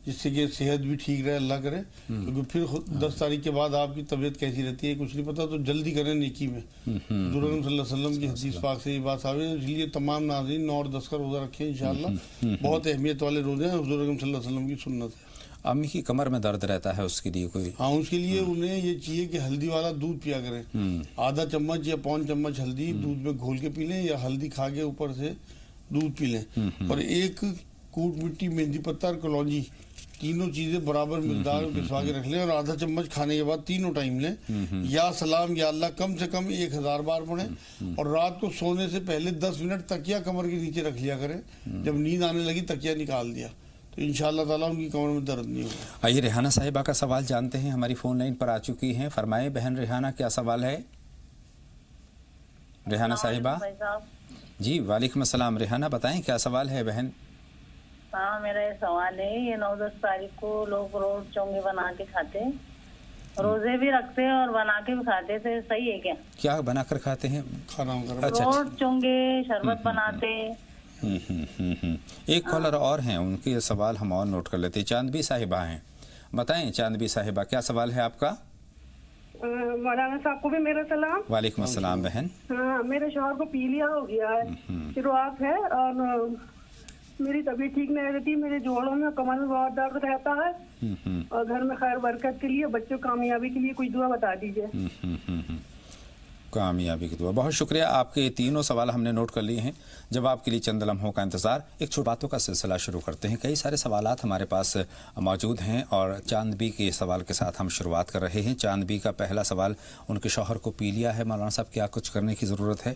جس سے کہ صحت بھی ٹھیک رہے, اللہ کرے. کیونکہ پھر 10 تاریخ کے بعد آپ کی طبیعت کیسی رہتی ہے کچھ نہیں پتا, تو جلدی کریں نیکی میں. حضور اکرم صلی اللہ علیہ وسلم کی حدیث پاک سے یہ بات ثابت ہے. اس لیے تمام ناظرین 9 اور 10 کا روزہ رکھیں انشاءاللہ. بہت اہمیت والے روزے ہیں, حضور اکرم صلی اللہ علیہ وسلم کی سنت ہے. امی کی کمر میں درد رہتا ہے, اس کے لیے کوئی؟ ہاں اس کے لیے انہیں یہ چاہیے کہ ہلدی والا دودھ پیا کریں. آدھا چمچ یا پون چمچ ہلدی دودھ میں گھول کے پی لیں, یا ہلدی کھا کے اوپر سے دودھ پی لیں. اور ایک کوٹ مٹی, مہندی پتہ اور کلونجی, تینوں چیزیں برابر مقدار میں پسوا کے رکھ لیں, اور آدھا چمچ کھانے کے بعد تینوں ٹائم لیں. یا سلام یا اللہ کم سے کم 1000 بار پڑھیں. اور رات کو سونے سے پہلے 10 منٹ تکیہ کمر کے نیچے رکھ لیا کریں. جب نیند آنے لگی تکیہ نکال دیا تو انشاءاللہ تعالیٰ ان کی کمر میں درد نہیں ہوگا. آئیے ریحانہ صاحبہ کا سوال جانتے ہیں, ہماری فون لائن پر آ چکی ہیں. فرمائے بہن ریحانہ, کیا سوال ہے؟ ریحانہ صاحبہ. جی وعلیکم السلام. ریحانہ بتائیں کیا سوال ہے بہن؟ ہاں میرا یہ سوال ہے, یہ 9-10 تاریخ کو لوگ روز چونگے بنا کے کھاتے ہیں, روزے بھی رکھتے ہیں اور بنا کے بھی کھاتے ہیں, صحیح ہے کیا؟ کیا بنا کر کھاتے ہیں؟ کھانا روز چونگے شربت بناتے. ایک کالر اور ہیں, ان کے سوال ہم اور نوٹ کر لیتے ہیں. چاندبی صاحبہ ہیں, بتائیں چاندبی صاحبہ کیا سوال ہے آپ کا؟ مولانا صاحب کو بھی میرا سلام. وعلیکم السلام بہن. ہاں میرے شوہر کو پیلیا ہو گیا ہے, شروعات ہے, اور میری طبیعت ٹھیک نہیں رہتی, میرے جوڑوں میں کمر میں بہت درد رہتا ہے, اور گھر میں خیر برکت کے لیے بچوں کامیابی کے لیے کوئی دعا بتا دیجیے. کامیابی کی دعا. بہت شکریہ. آپ کے تینوں سوال ہم نے نوٹ کر لیے ہیں, جواب کے لیے چند لمحوں کا انتظار. ایک چھوٹی باتوں کا سلسلہ شروع کرتے ہیں. کئی سارے سوالات ہمارے پاس موجود ہیں اور چاندبی کے سوال کے ساتھ ہم شروعات کر رہے ہیں. چاندبی کا پہلا سوال, ان کے شوہر کو پی لیا ہے, مولانا صاحب کیا کچھ کرنے کی ضرورت ہے؟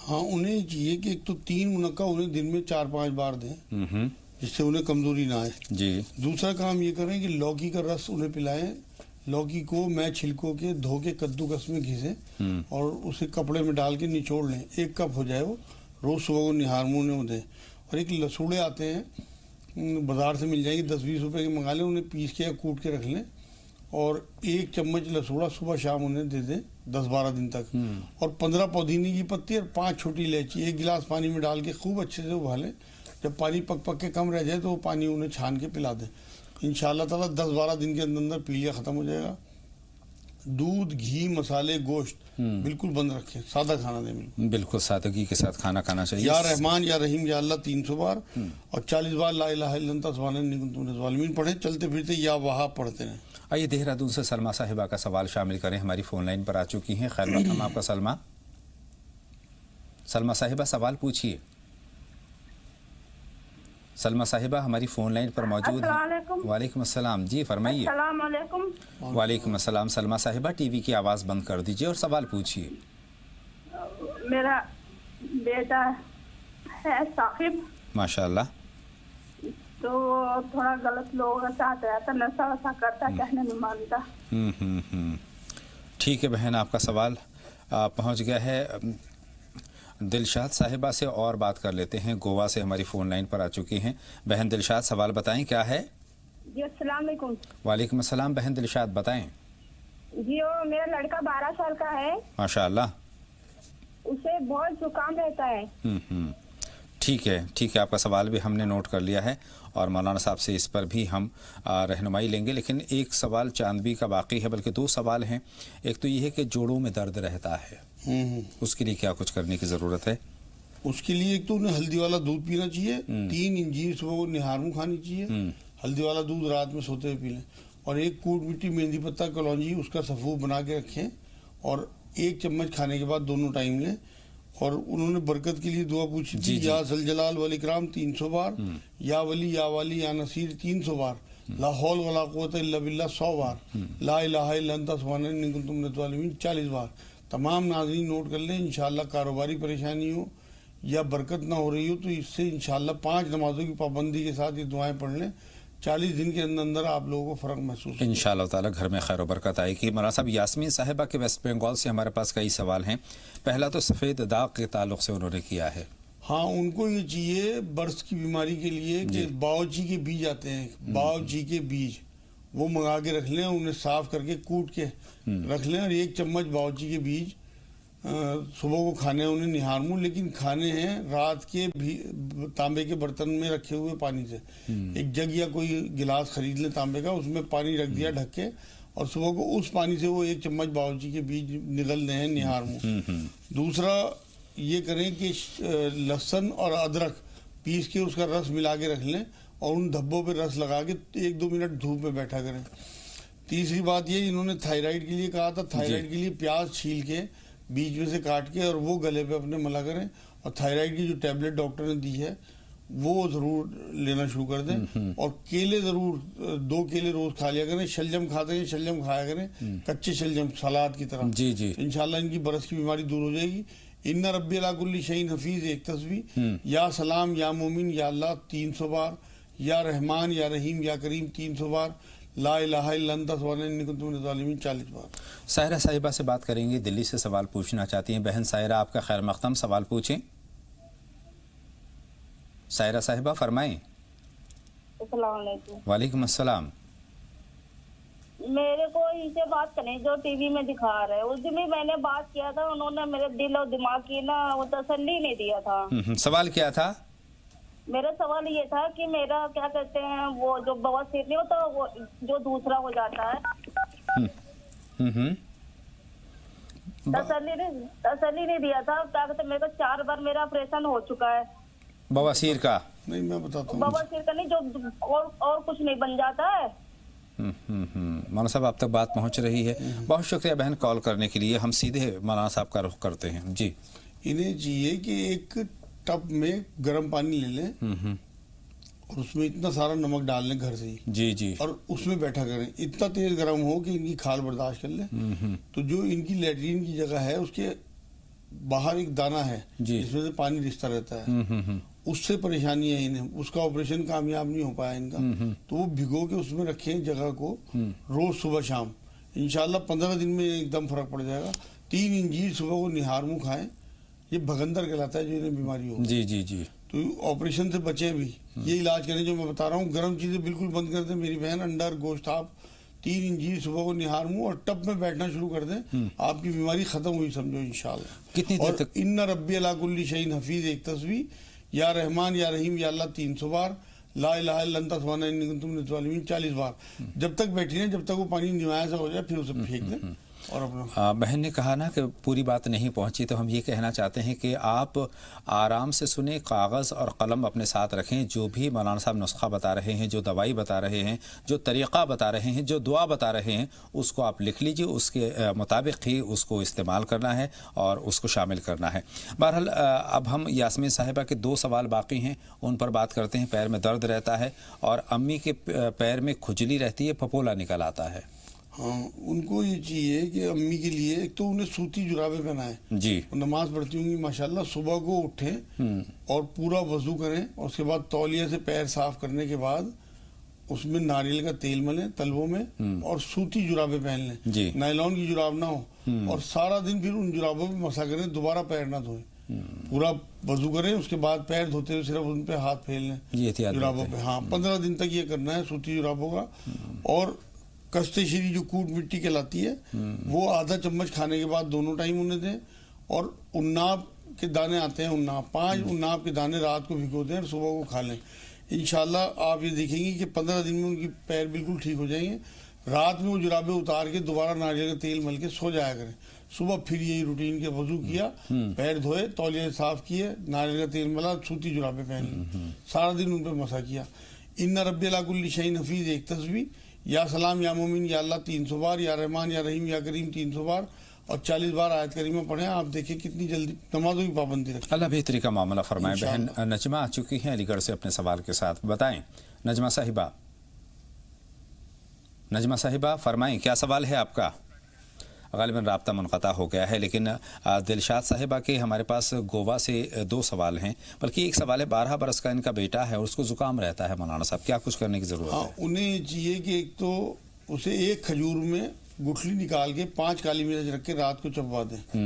ہاں انہیں چاہیے کہ ایک تو 3 منقع انہیں دن میں 4-5 بار دیں, جس سے انہیں کمزوری نہ آئے. جی. دوسرا کام یہ کریں کہ لوکی کا رس انہیں پلائیں. لوکی کو میں چھلکوں کے دھو کے کدو کس میں گھسیں اور اسے کپڑے میں ڈال کے نچوڑ لیں. 1 کپ ہو جائے وہ, روز صبح کو نہار منہ میں دیں. اور ایک لسوڑے آتے ہیں بازار سے مل جائیں گے, 10-20 روپے کے منگا لیں, انہیں پیس کے یا کوٹ کے رکھ لیں, اور 1 چمچ لسوڑا صبح شام انہیں دے دیں 10-12 دن تک. اور 15 پودینے کی پتی اور 5 چھوٹی الائچی 1 گلاس پانی میں ڈال کے خوب اچھے سے ابالیں. جب پانی پک کے کم رہ جائے تو وہ پانی انہیں چھان کے پلا دیں. انشاءاللہ تعالیٰ 10-12 دن کے اندر پیلیا ختم ہو جائے گا. دودھ, گھی, مسالے, گوشت بالکل بند رکھیں, سادہ کھانا دیں. بالکل سادگی کے ساتھ کھانا کھانا چاہیے. یا رحمان یا رحیم یا اللہ 300 بار, اور 40 بار لا الہ الا انت سبحانک انی کنت من الظالمین پڑھیں. چلتے پھرتے یا وہاب پڑھتے ہیں. آئیے دہرادون سے سلمہ صاحبہ کا سوال شامل کریں, ہماری فون لائن پر آ چکی ہیں. خیر مقدم آپ کا سلمہ. سلمہ صاحبہ سوال پوچھیے. سلمہ صاحبہ ہماری فون لائن پر موجود ہیں. وعلیکم السلام. جی فرمائیے. السلام علیکم. وعلیکم السلام. سلمہ صاحبہ ٹی وی کی آواز بند کر دیجیے اور سوال پوچھیے. میرا بیٹا ہے ثاقب, ماشاءاللہ, تو تھوڑا غلط لوگوں کا ساتھ رہتا, نشہ وشا کرتا, کہنے نہیں مانتا. ٹھیک ہے بہن, آپ کا سوال پہنچ گیا ہے. دلشاد صاحبہ سے اور بات کر لیتے ہیں, گوا سے ہماری فون لائن پر آ چکی ہیں. بہن دلشاد سوال بتائیں کیا ہے؟ جی السلام علیکم. وعلیکم السلام. بہن دلشاد بتائیں. جی وہ میرا لڑکا 12 سال کا ہے, ماشاءاللہ, اسے بہت زکام رہتا ہے. ٹھیک ہے, ٹھیک ہے, آپ کا سوال بھی ہم نے نوٹ کر لیا ہے اور مولانا صاحب سے اس پر بھی ہم رہنمائی لیں گے. لیکن ایک سوال چاندبی کا باقی ہے, بلکہ 2 سوال ہیں. ایک تو یہ ہے کہ جوڑوں میں درد رہتا ہے, اس کے لیے کیا کچھ کرنے کی ضرورت ہے؟ اس کے لیے ایک تو انہیں ہلدی والا دودھ پینا چاہیے, 3 انجیر صبح کو نہار منہ کھانی چاہیے, ہلدی والا دودھ رات میں سوتے ہوئے پی لیں, اور 1 کوٹ مٹی مہندی پتہ کلونجی اس کا صفوف بنا کے رکھیں, اور 1 چمچ کھانے کے بعد دونوں ٹائم لیں. اور انہوں نے برکت کے لیے دعا پوچھی تھی, یا ذوالجلال والاکرام 300 بار, یا ولی یا والی یا نصیر 300 بار, لا حول ولا قوت الا باللہ 100 بار, لا الہ الا انت سبحانک انی کنت من الظالمین 40 بار. تمام ناظرین نوٹ کر لیں. انشاءاللہ کاروباری پریشانی ہو یا برکت نہ ہو رہی ہو تو اس سے انشاءاللہ 5 نمازوں کی پابندی کے ساتھ یہ دعائیں پڑھ لیں، 40 دن کے اندر اندر آپ لوگوں کو فرق محسوس ہوگا انشاءاللہ تعالی گھر میں خیر و برکت آئے گی۔ مولانا صاحب یاسمین صاحبہ کے ویسٹ بنگال سے ہمارے پاس کئی سوال ہیں۔ پہلا تو سفید داغ کے تعلق سے انہوں نے کیا ہے۔ ہاں، ان کو یہ چاہیے برس کی بیماری کے لیے کہ باؤچی کے بیج آتے ہیں، باؤچی کے بیج وہ منگا کے رکھ لیں، انہیں صاف کر کے کوٹ کے رکھ لیں، اور 1 چمچ باؤچی کے بیج صبح کو کھانے ہیں انہیں نہار منہ، لیکن کھانے ہیں رات کے بھی تانبے کے برتن میں رکھے ہوئے پانی سے۔ ایک جگ یا کوئی گلاس خرید لیں تانبے کا، اس میں پانی رکھ دیا ڈھک کے، اور صبح کو اس پانی سے وہ 1 چمچ باورچی کے بیج نگلنے ہیں نہار منہ۔ دوسرا یہ کریں کہ لہسن اور ادرک پیس کے اس کا رس ملا کے رکھ لیں، اور ان دھبوں پہ رس لگا کے 1-2 منٹ دھوپ میں بیٹھا کریں۔ تیسری بات یہ، انہوں نے تھائرائیڈ کے لیے کہا تھا، تھائرائیڈ کے لیے پیاز چھیل کے بیچ میں سے کاٹ کے اور وہ گلے پہ اپنے ملا کریں، اور تھائرائیڈ کی جو ٹیبلٹ ڈاکٹر نے دی ہے وہ ضرور لینا شروع کر دیں، اور کیلے ضرور 2 کیلے روز کھا لیا کریں۔ شلجم کھاتے ہیں، شلجم کھایا کریں، کچے شلجم سلاد کی طرح۔ انشاءاللہ ان کی برس کی بیماری دور ہو جائے گی۔ ان ربی علی کل شیء حفیظ 1 تسبیح، یا سلام یا مومن یا اللہ 300 بار، یا رحمان یا رحیم یا کریم 300 بار، لا الہ الا انت سبحانک انی کنت من الظالمین 40 بار۔ سائرہ صاحبہ سے بات کریں گے، دلی سے سوال پوچھنا چاہتی ہیں۔ بہن سائرہ، آپ کا خیر مقدم، سوال پوچھیں۔ سائرہ صاحبہ فرمائیں۔ السلام علیکم۔ وعلیکم السلام۔ میرے کو ان سے بات کریں جو ٹی وی میں دکھا رہے ہیں، اس دن بھی میں نے بات کیا تھا، انہوں نے میرے دل اور دماغ کی وہ تسلی نہیں دیا تھا۔ سوال کیا تھا؟ میرا سوال یہ تھا کہ میرا کیا کہتے ہیں وہ جو بواسیر نہیں ہوتا وہ جو دوسرا ہو جاتا ہے، تسلی نہیں دیا تھا۔ کیا کہتے ہیں میرے کو 4 بار میرا آپریشن ہو چکا ہے بواسیر کا۔ نہیں میں بتاتا ہوں، بواسیر کا نہیں، جو اور کچھ نہیں بن جاتا ہے۔ مولانا صاحب آپ تک بات پہنچ رہی ہے، بہت شکریہ بہن کال کرنے کے لیے۔ ہم سیدھے مولانا صاحب کا رخ کرتے ہیں۔ جی، انہیں چاہیے کہ ایک ٹب میں گرم پانی لے لیں اور اس میں اتنا سارا نمک ڈال لیں گھر سے ہی، جی، اور اس میں بیٹھا کریں، اتنا تیز گرم ہو کہ ان کی کھال برداشت کر لیں۔ تو جو ان کی لیٹرین کی جگہ ہے اس کے باہر ایک دانہ ہے جس میں سے پانی رستا رہتا ہے، اس سے پریشانی ہے انہیں، اس کا آپریشن کامیاب نہیں ہو پایا ان کا، تو وہ بھگو کے اس میں رکھیں جگہ کو، روز صبح شام، انشاءاللہ 15 دن میں ایک دم فرق پڑ جائے گا۔ 3 انجیر صبح کو نہار منہ کھائیں، یہ بھگندر کہلاتا ہے جو انہیں بیماری ہو۔ جی، تو آپریشن سے بچیں بھی، یہ علاج کریں جو میں بتا رہا ہوں۔ گرم چیزیں بالکل بند کر دیں میری بہن، انڈر گوشت، آپ 3 انجیر صبح کو نہار منہ اور ٹب میں بیٹھنا شروع کر دیں، آپ کی بیماری ختم ہوئی سمجھو انشاءاللہ۔ کتنی دیر تک؟ ان ربی علی کل شیء حفیظ 1 تسبیح، یا رحمان یا رحیم یا اللہ 300 بار، لا الہ الا انت سبحانک انی کنت من الظالمین 40 بار۔ جب تک بیٹھی ہیں جب تک وہ پانی نمایاں سا ہو جائے پھر اسے پھینک دیں۔ اور اپنا بہن نے کہا نا کہ پوری بات نہیں پہنچی، تو ہم یہ کہنا چاہتے ہیں کہ آپ آرام سے سنیں، کاغذ اور قلم اپنے ساتھ رکھیں، جو بھی مولانا صاحب نسخہ بتا رہے ہیں، جو دوائی بتا رہے ہیں، جو طریقہ بتا رہے ہیں، جو دعا بتا رہے ہیں، اس کو آپ لکھ لیجئے، اس کے مطابق ہی اس کو استعمال کرنا ہے اور اس کو شامل کرنا ہے۔ بہرحال اب ہم یاسمین صاحبہ کے 2 سوال باقی ہیں، ان پر بات کرتے ہیں۔ پیر میں درد رہتا ہے اور امی کے پیر میں کھجلی رہتی ہے، پھپھولا نکل آتا ہے۔ ہاں، ان کو یہ چاہیے کہ امی کے لیے ایک تو انہیں سوتی جرابیں پہنائیں، جی، نماز پڑھتی ہوں گی ماشاءاللہ، صبح کو اٹھیں اور پورا وضو کریں، اور اس کے بعد تولیہ سے پیر صاف کرنے کے بعد اس میں ناریل کا تیل ملیں تلووں میں، اور سوتی جرابیں پہن لیں، نائلون کی جراب نہ ہو، اور سارا دن پھر ان جرابوں پہ مسا کریں، دوبارہ پیر نہ دھوئیں، پورا وضو کریں، اس کے بعد پیر دھوتے ہوئے صرف ان پہ ہاتھ پھیل لیں جرابوں پہ۔ ہاں، 15 دن تک یہ کرنا ہے سوتی جرابوں کا۔ اور کشتے شری جو کوٹ مٹی کہلاتی ہے وہ آدھا چمچ کھانے کے بعد دونوں ٹائم انہیں دیں، اور اناب کے دانے آتے ہیں، اناب 5 اناب کے دانے رات کو بھگو دیں اور صبح کو کھا لیں۔ انشاءاللہ آپ یہ دیکھیں گے کہ 15 دن میں ان کی پیر بالکل ٹھیک ہو جائیں گے۔ رات میں وہ جرابیں اتار کے دوبارہ ناریل کا تیل مل کے سو جایا کریں، صبح پھر یہی روٹین کے وضو کیا، پیر دھوئے، تولیے صاف کیے، ناریل کا تیل ملا، سوتی جرابیں پہن لی، سارا دن ان پہ مسا کیا۔ ان ربی علی کل شیء حفیظ 1 تسبیح، یا سلام یا مومن یا اللہ 300 بار، یا رحمان یا رحیم یا کریم 300 بار، اور 40 بار آیت کریمہ پڑھیں۔ آپ دیکھیں کتنی جلدی نمازوں کی پابندی رکھیں۔ اللہ بہتری کا معاملہ فرمائے۔ بہن نجمہ آ چکی ہیں علی گڑھ سے اپنے سوال کے ساتھ، بتائیں نجمہ صاحبہ۔ نجمہ صاحبہ فرمائیں، کیا سوال ہے آپ کا؟ غالباً رابطہ منقطع ہو گیا ہے، لیکن دلشاد صاحبہ کے ہمارے پاس گوا سے 2 سوال ہیں، بلکہ ایک سوال ہے 12 برس کا ان کا بیٹا ہے اور اس کو زکام رہتا ہے مولانا صاحب، کیا کچھ کرنے کی ضرورت ہے؟ انہیں یہ چاہیے کہ ایک تو اسے ایک کھجور میں گٹھلی نکال کے 5 کالی مرچ رکھ کے رات کو چبوا دیں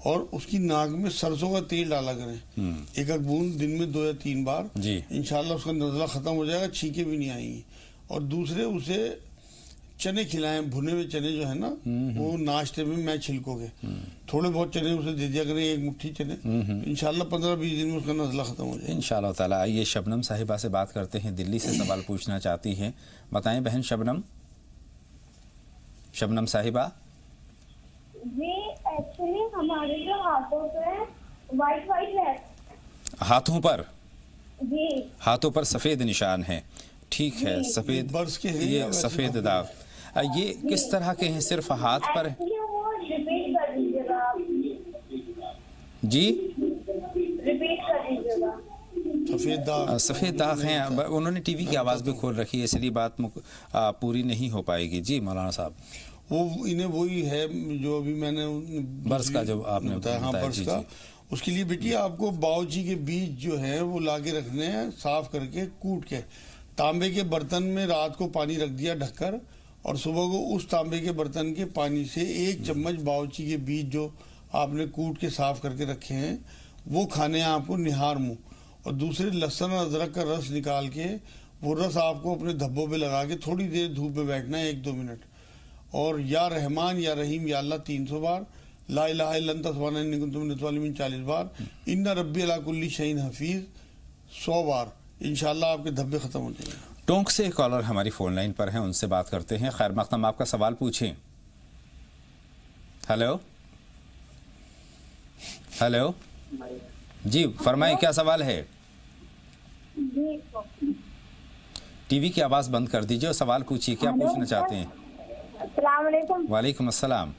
اور اس کی ناک میں سرسوں کا تیل ڈالا کریں، ایک بوند دن میں 2 یا 3 بار، انشاءاللہ اس کا نزلہ ختم ہو جائے گا، چھینکیں بھی نہیں آئیں گی۔ اور دوسرے اسے چنے کھلائیں، بھنے ہوئے چنے جو ہے نا وہ ناشتے میں چھلکوں کے تھوڑے بہت چنے اسے دے دیا کریں، 1 مٹھی چنے، انشاءاللہ 15-20 دن میں اس کا نزلہ ختم ہو جائے گا انشاءاللہ تعالیٰ۔ آئیے شبنم صاحبہ سے بات کرتے ہیں، دلی سے سوال پوچھنا چاہتی ہیں، بتائیں بہن شبنم صاحبہ۔ جی ایکچولی ہمارے جو ہاتھوں پہ وائٹ ہے، ہاتھوں پر؟ جی ہاتھوں پر سفید نشان ہے، ٹھیک ہے، سفید، یہ سفید داغ یہ کس طرح کے ہیں؟ صرف ہاتھ پر؟ جی سفید داغ ہیں، انہوں نے ٹی وی کی آواز بھی کھول رکھی ہے، اس لیے بات پوری نہیں ہو پائے گی۔ جی مولانا صاحب، وہ انہیں وہی ہے جو ابھی میں نے برس کا جو آپ نے بتایا، ہاں برس کا، اس کے لیے بیٹی آپ کو باؤچی کے بیج جو ہیں وہ لا کے رکھنے ہیں، صاف کر کے کوٹ کے تانبے کے برتن میں رات کو پانی رکھ دیا ڈھک کر، اور صبح کو اس تانبے کے برتن کے پانی سے 1 چمچ باؤچی کے بیج جو آپ نے کوٹ کے صاف کر کے رکھے ہیں وہ کھانے ہیں آپ کو نہار منہ، اور دوسرے لہسن اور ادرک کا رس نکال کے وہ رس آپ کو اپنے دھبوں پہ لگا کے تھوڑی دیر دھوپ میں بیٹھنا ہے 1-2 منٹ، اور یا رحمان یا رحیم یا اللہ 300 بار، لا الہ الا انت سبحانک انی کنت من الظالمین 40 بار، ان ربی علی کل شیء حفیظ 100 بار، انشاءاللہ آپ کے دھبے ختم ہو جائیں گے۔ ٹونک سے ایک کالر ہماری فون لائن پر ہیں، ان سے بات کرتے ہیں۔ خیر مقدم، آپ کا سوال پوچھیں۔ ہیلو جی فرمائیں، کیا سوال ہے؟ ٹی وی کی آواز بند کر دیجیے اور سوال پوچھیے، کیا پوچھنا چاہتے ہیں؟ السلام علیکم۔ وعلیکم السلام۔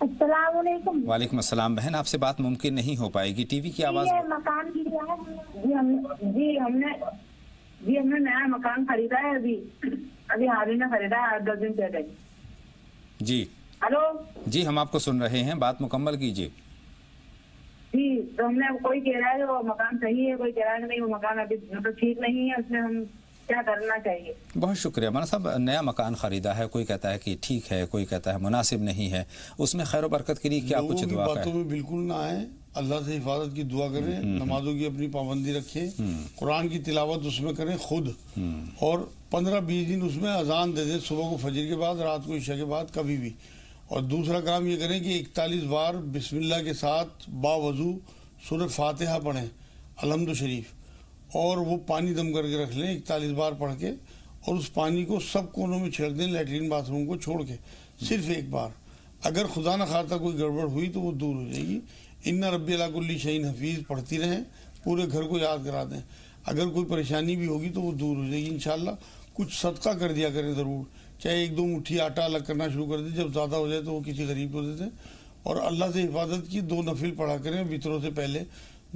السلام علیکم۔ وعلیکم السلام بہن، آپ سے بات ممکن نہیں ہو پائے گی، ٹی وی کی آواز۔ مکان ہم نے نیا مکان خریدا ہے، ابھی حال ہی میں خریدا ہے، 8-10 دن پہلے۔ جی ہلو جی، ہم آپ کو سن رہے ہیں، بات مکمل کیجیے۔ جی تو ہم نے کوئی کہہ رہا ہے کہ وہ مکان صحیح ہے، کوئی کہہ رہا ہے کہ نہیں وہ مکان ابھی مطلب ٹھیک نہیں ہے، اس میں ہم کیا کرنا چاہیے؟ بہت شکریہ مولانا صاحب، نیا مکان خریدا ہے، کوئی کہتا ہے کہ ٹھیک ہے، کوئی کہتا ہے مناسب نہیں ہے، اس میں خیر و برکت کے لیے کیا کچھ دعا ہے؟ باتوں میں بالکل نہ آئیں، اللہ سے حفاظت کی دعا کریں، نمازوں کی اپنی پابندی رکھیں، قرآن کی تلاوت اس میں کریں خود، اور 15-20 دن اس میں اذان دے دیں، صبح کو فجر کے بعد، رات کو عشاء کے بعد، کبھی بھی۔ اور دوسرا کام یہ کریں کہ 41 بار بسم اللہ کے ساتھ باوضو سورہ فاتحہ پڑھیں، الحمد شریف، اور وہ پانی دم کر کے رکھ لیں 41 بار پڑھ کے، اور اس پانی کو سب کونوں میں چھڑک دیں، لیٹرین باتھ روم کو چھوڑ کے، صرف 1 بار۔ اگر خدا نہ خواستہ کوئی گڑبڑ ہوئی تو وہ دور ہو جائے گی۔ ان ربی علی کل شیء حفیظ پڑھتی رہیں، پورے گھر کو یاد کرا دیں، اگر کوئی پریشانی بھی ہوگی تو وہ دور ہو جائے گی انشاءاللہ۔ کچھ صدقہ کر دیا کریں ضرور، چاہے 1-2 مٹھی آٹا الگ کرنا شروع کر دیں، جب زیادہ ہو جائے تو وہ کسی غریب کو دے دیں، اور اللہ سے حفاظت کی 2 نفل پڑھا کریں وطروں سے پہلے،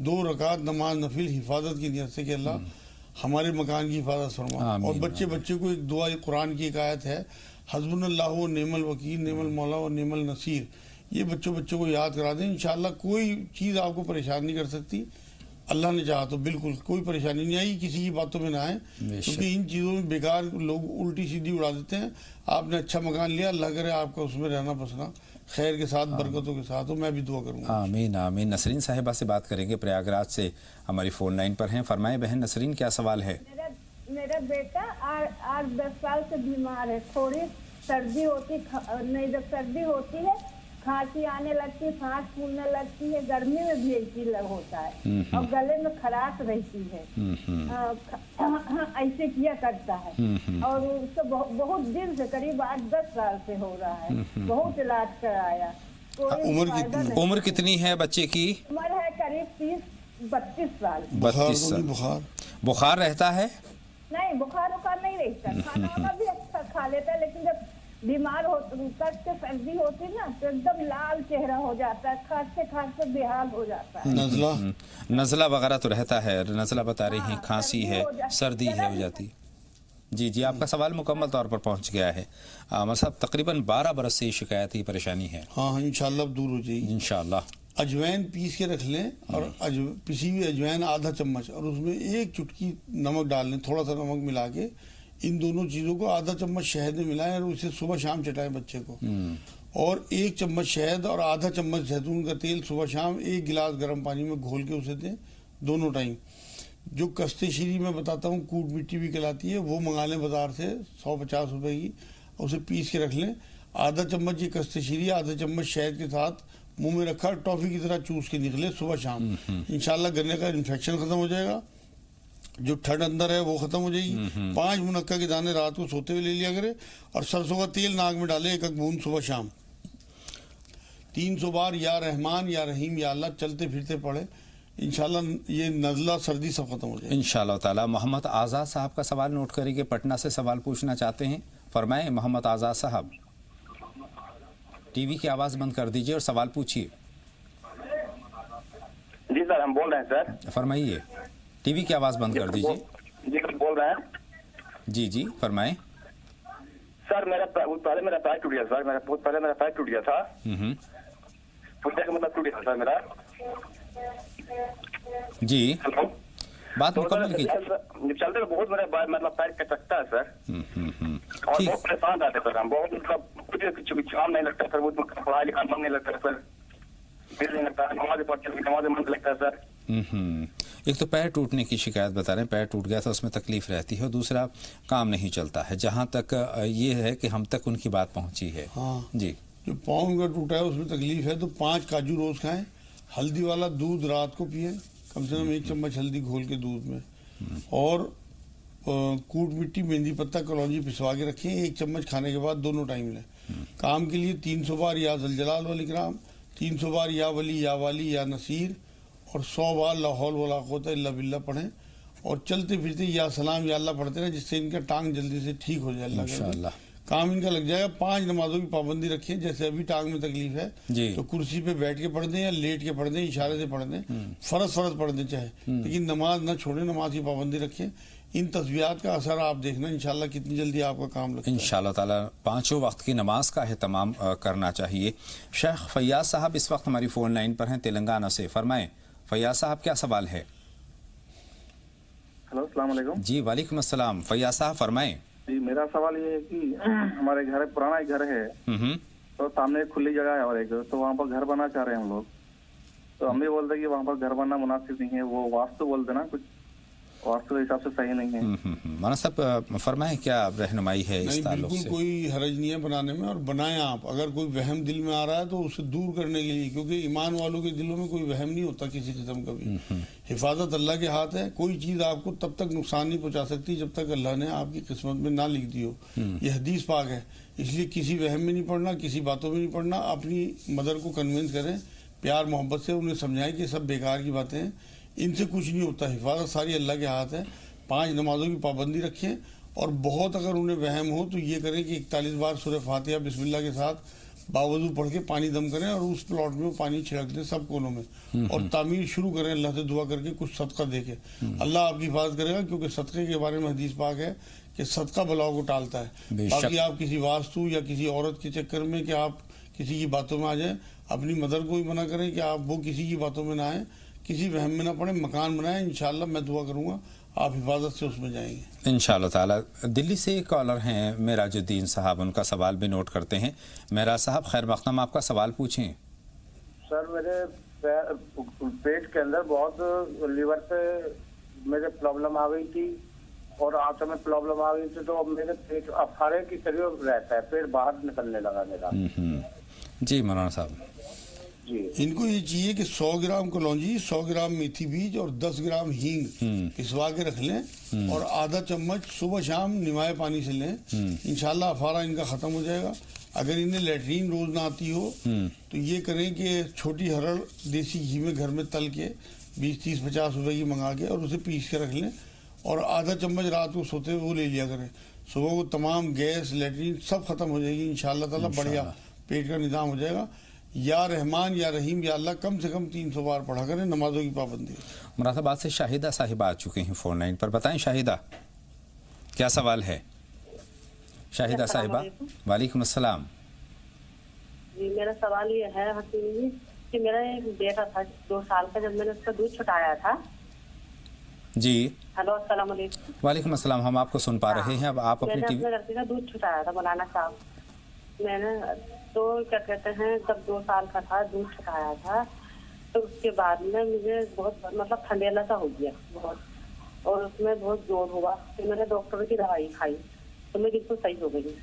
2 رکعت نماز نفل حفاظت کی نیت سے کہ اللہ ہمارے مکان کی حفاظت فرما۔ اور بچے کو ایک دعا، قرآن کی ایک آیت ہے، حسبنا اللہ و نعم الوکیل، نعم المولا و نعم النصیر، یہ بچوں کو یاد کرا دیں، انشاءاللہ کوئی چیز آپ کو پریشان نہیں کر سکتی، اللہ نے چاہا تو بالکل کوئی پریشانی نہیں آئی، کسی کی باتوں میں نہ آئیں، کیونکہ ان چیزوں میں بیکار لوگ الٹی سیدھی اڑا دیتے ہیں۔ آپ نے اچھا مکان لیا، اللہ کرے آپ کا اس میں رہنا بسنا خیر کے ساتھ، برکتوں کے ساتھ ہو، میں بھی دعا کروں گا۔ آمین آمین۔ نسرین صاحبہ سے بات کریں گے، پریاگ راج سے ہماری فون لائن پر ہیں، فرمائیں بہن نسرین، کیا سوال ہے؟ میرا بیٹا 8-10 سال سے بیمار ہے، تھوڑی سردی ہوتی نہیں، جب سردی ہوتی ہے کھانسی آنے لگتی ہے، سانس پھولنے لگتی ہے، گرمی میں بھی ایسی ہوتا ہے، اور گلے میں خراش رہتی ہے، ایسے کیا کرتا ہے، اور اس کو بہت دن سے قریب 8-10 سال سے ہو رہا ہے، بہت علاج کرایا، عمر کتنی ہے بچے کی؟ عمر ہے قریب 30-32 سال۔ 32 سال۔ بخار رہتا ہے؟ نہیں، بخار نہیں رہتا، کھانا وانا بھی اچھا کھا لیتا ہے، لیکن جب بیمار ہوتے سردی ہوتی نا تو ایک دم لال چہرہ ہو جاتا ہے، کھانستے بے حال ہو جاتا ہے۔ نزلہ وغیرہ تو رہتا ہے، نزلہ بتا رہی ہیں، کھانسی ہے، سردی ہے ہو جاتی۔ جی جی، آپ کا سوال مکمل طور پر پہنچ گیا ہے. صاحب تقریباً 12 برس سے یہ شکایت ہی پریشانی ہے. ہاں انشاءاللہ اب دور ہو جائے گی انشاءاللہ. اجوائن پیس کے رکھ لیں اور پسی ہوئی اجوائن آدھا چمچ اور اس میں 1 چٹکی نمک ڈال لیں، تھوڑا سا نمک ملا کے ان دونوں چیزوں کو آدھا چمچ شہد میں ملائیں اور اسے صبح شام چٹائیں بچے کو. اور 1 چمچ شہد اور آدھا چمچ زیتون کا تیل صبح شام 1 گلاس گرم پانی میں گھول کے اسے دیں دونوں ٹائم. جو کستے شیری میں بتاتا ہوں کوٹ مٹی بھی کہلاتی ہے، وہ منگا لیں بازار سے 150 روپے کی، اسے پیس کے رکھ لیں. آدھا چمچ یہ کستے شیری آدھا چمچ شہد کے ساتھ منہ میں رکھا ٹافی کی طرح چوس کے نکلے صبح شام. انشاءاللہ گلے کا انفیکشن ختم ہو جائے گا، جو ٹھنڈ اندر ہے وہ ختم ہو جائے گی. 5 منقع کے دانے رات کو سوتے ہوئے لے لیا کرے اور سرسوں کا تیل ناک میں ڈالے 1 بوند صبح شام. 300 بار یا رحمان یا رحیم یا اللہ چلتے پھرتے پڑھے، انشاءاللہ یہ نزلہ سردی سب ختم ہو جائے. انشاءاللہ تعالی. محمد آزاد صاحب کا سوال نوٹ کریں کہ پٹنہ سے سوال پوچھنا چاہتے ہیں. فرمائیں محمد آزاد صاحب. ٹی وی کی آواز بند کر دیجئے اور سوال پوچھیے. جی سر ہم بول رہے ہیں سر. فرمائیے. ٹی وی کی آواز بند کر دیجئے. جی بول رہے ہیں. جی جی فرمائیں. سر پہلے میرا پیر ٹوٹ گیا سر، بہت پہلے میرا پیر ٹوٹ گیا تھا. ٹوٹنے کا مطلب ٹوٹ گیا سر میرا. جی بات مکمل کیجیے. چلتے بہت میرا مطلب پیر کچکتا ہے سر اور بہت پریشان رہتے سر ہم. بہت مطلب کچھ کام نہیں لگتا سر، بہت پڑھائی لکھائی من نہیں لگتا ہے سر، دل نہیں لگتا، نمازیں پڑھتے نمازیں من لگتا ہے سر. ایک تو پیر ٹوٹنے کی شکایت بتا رہے ہیں، پیر ٹوٹ گیا تو اس میں تکلیف رہتی ہے، اور دوسرا کام نہیں چلتا ہے. جہاں تک یہ ہے کہ ہم تک ان کی بات پہنچی ہے. ہاں جی جو پاؤں کا ٹوٹا ہے اس میں تکلیف ہے تو 5 کاجو روز کھائیں. ہلدی والا دودھ رات کو پئیں، کم سے کم 1 چمچ ہلدی گھول کے دودھ میں. اور کوٹ مٹی مہندی پتہ کلونجی پسوا کے رکھیں 1 چمچ کھانے کے بعد دونوں ٹائم لیں. کام کے لیے 300 بار یا ذوالجلال والاکرام، 300 بار یا ولی یا والی یا نصیر اور 100 بار لا حول ولا قوت الا باللہ پڑھیں. اور چلتے پھرتے یا سلام یا اللہ پڑھتے رہیں، جس سے ان کا ٹانگ جلدی سے ٹھیک ہو جائے. اللہ انشاءاللہ کام ان کا لگ جائے گا. 5 نمازوں کی پابندی رکھیں. جیسے ابھی ٹانگ میں تکلیف ہے تو کرسی پہ بیٹھ کے پڑھ دیں یا لیٹ کے پڑھ دیں، اشارے سے پڑھ دیں، فرض پڑھ دیں چاہے، لیکن نماز نہ چھوڑیں، نماز کی پابندی رکھیں. ان تسبیحات کا اثر آپ دیکھنا انشاءاللہ کتنی جلدی آپ کا کام لگتا ہے. انشاءاللہ تعالی 5 وقت کی نماز کا اہتمام کرنا چاہیے. شیخ فیاض صاحب اس وقت ہماری فون لائن پر ہیں تلنگانہ سے. فرمائیں فیاض صاحب کیا سوال ہے؟ ہلو السلام علیکم. جی وعلیکم السلام. فیاض صاحب فرمائیں. جی میرا سوال یہ ہے کہ ہمارے گھر پرانا گھر ہے تو سامنے ایک کھلی جگہ ہے اور ایک تو وہاں پر گھر بننا چاہ رہے ہیں ہم لوگ. تو ہم بھی بولتے ہیں کہ وہاں پر گھر بننا مناسب نہیں ہے، وہ واسطو بولتے نا، کچھ واسطو کے حساب سے صحیح نہیں ہے. مولانا صاحب فرمائیں کیا رہنمائی ہے اس تعلق سے؟ بالکل کوئی حرج نہیں ہے بنانے میں، اور بنائیں آپ. اگر کوئی وہم دل میں آ رہا ہے تو اسے دور کرنے کے لیے، کیونکہ ایمان والوں کے دلوں میں کوئی وہم نہیں ہوتا کسی قسم کا بھی. حفاظت اللہ کے ہاتھ ہے. کوئی چیز آپ کو تب تک نقصان نہیں پہنچا سکتی جب تک اللہ نے آپ کی قسمت میں نہ لکھ دی ہو. یہ حدیث پاک ہے. اس لیے کسی وہم میں نہیں پڑھنا، کسی باتوں میں نہیں پڑھنا. اپنی مدر کو کنونس کریں پیار محبت سے، انہیں سمجھائیں کہ سب بیکار کی باتیں ہیں، ان سے کچھ نہیں ہوتا. حفاظت ساری اللہ کے ہاتھ ہے. 5 نمازوں کی پابندی رکھیں. اور بہت اگر انہیں وہم ہو تو یہ کریں کہ 41 بار سورہ فاتحہ بسم اللہ کے ساتھ باوضو پڑھ کے پانی دم کریں اور اس پلاٹ میں وہ پانی چھڑک دیں سب کونوں میں، اور تعمیر شروع کریں اللہ سے دعا کر کے کچھ صدقہ دے کے. اللہ آپ کی حفاظت کرے گا، کیونکہ صدقے کے بارے میں حدیث پاک ہے کہ صدقہ بلاؤ کو ٹالتا ہے. باقی آپ کسی واسطو یا کسی عورت کے چکر میں کہ آپ کسی کی باتوں میں آ جائیں، اپنی مدر کو بھی منع کریں کہ آپ وہ کسی کی باتوں میں نہ آئیں، کسی وہم میں نہ پڑیں. مکان بنائیں، انشاءاللہ میں دعا کروں گا آپ حفاظت سے اس میں جائیں گے انشاءاللہ تعالی. دلی سے ایک کالر ہیں معراج الدین صاحب، ان کا سوال بھی نوٹ کرتے ہیں. معراج صاحب خیر مقدم، آپ کا سوال پوچھیں. سر میرے پیٹ کے اندر بہت لیور پہ میرے پرابلم آ گئی تھی اور آنتوں میں پرابلم آ گئی تھی، تو میرے پیٹ افارے کی قریب رہتا ہے، پیٹ باہر نکلنے لگا میرا. جی مولانا صاحب ان کو یہ چاہیے کہ 100 گرام کلونجی، 100 گرام میتھی بیج اور 10 گرام ہینگ پسوا کے رکھ لیں اور آدھا چمچ صبح شام نمائے پانی سے لیں. انشاءاللہ افارہ ان کا ختم ہو جائے گا. اگر انہیں لیٹرین روز نہ آتی ہو تو یہ کریں کہ چھوٹی ہرڑ دیسی گھی میں گھر میں تل کے 20 30 50 روپے کی منگا کے اور اسے پیس کے رکھ لیں اور آدھا چمچ رات کو سوتے وہ لے لیا کریں. صبح کو تمام گیس لیٹرین سب ختم ہو جائے گی انشاءاللہ تعالیٰ. بڑھیا پیٹ کا نظام ہو جائے گا. یا رحمان یا رحیم یا اللہ کم سے کم 300 بار پڑھا کریں. نمازوں کی پابندی. مراد آباد سے شاہدہ صاحبہ آ چکے ہیں فون لائن پر. بتائیں شاہدہ کیا سوال ہے؟ شاہدہ صاحبہ وعلیکم السلام. جی میرا سوال یہ ہے حسین جی کہ میرا ایک بیٹا تھا 2 سال کا, جب میں نے اس کا دودھ چھٹایا تھا. جی ہلو السلام علیکم. وعلیکم السلام, ہم آپ کو سن پا رہے ہیں. اب آپ اپنی میں نے اپنے لڑکے کا دودھ چھٹایا تھا مولانا صاحب. میں نے تو کیا کہتے ہیں جب 2 سال کا تھا دودھ چھٹایا تھا تو اس کے بعد میں مجھے بہت مطلب ٹھنڈیلا سا ہو گیا بہت, اور اس میں بہت زور ہوا. پھر میں نے ڈاکٹر کی دوائی کھائی تو میری بالکل صحیح ہو گئی.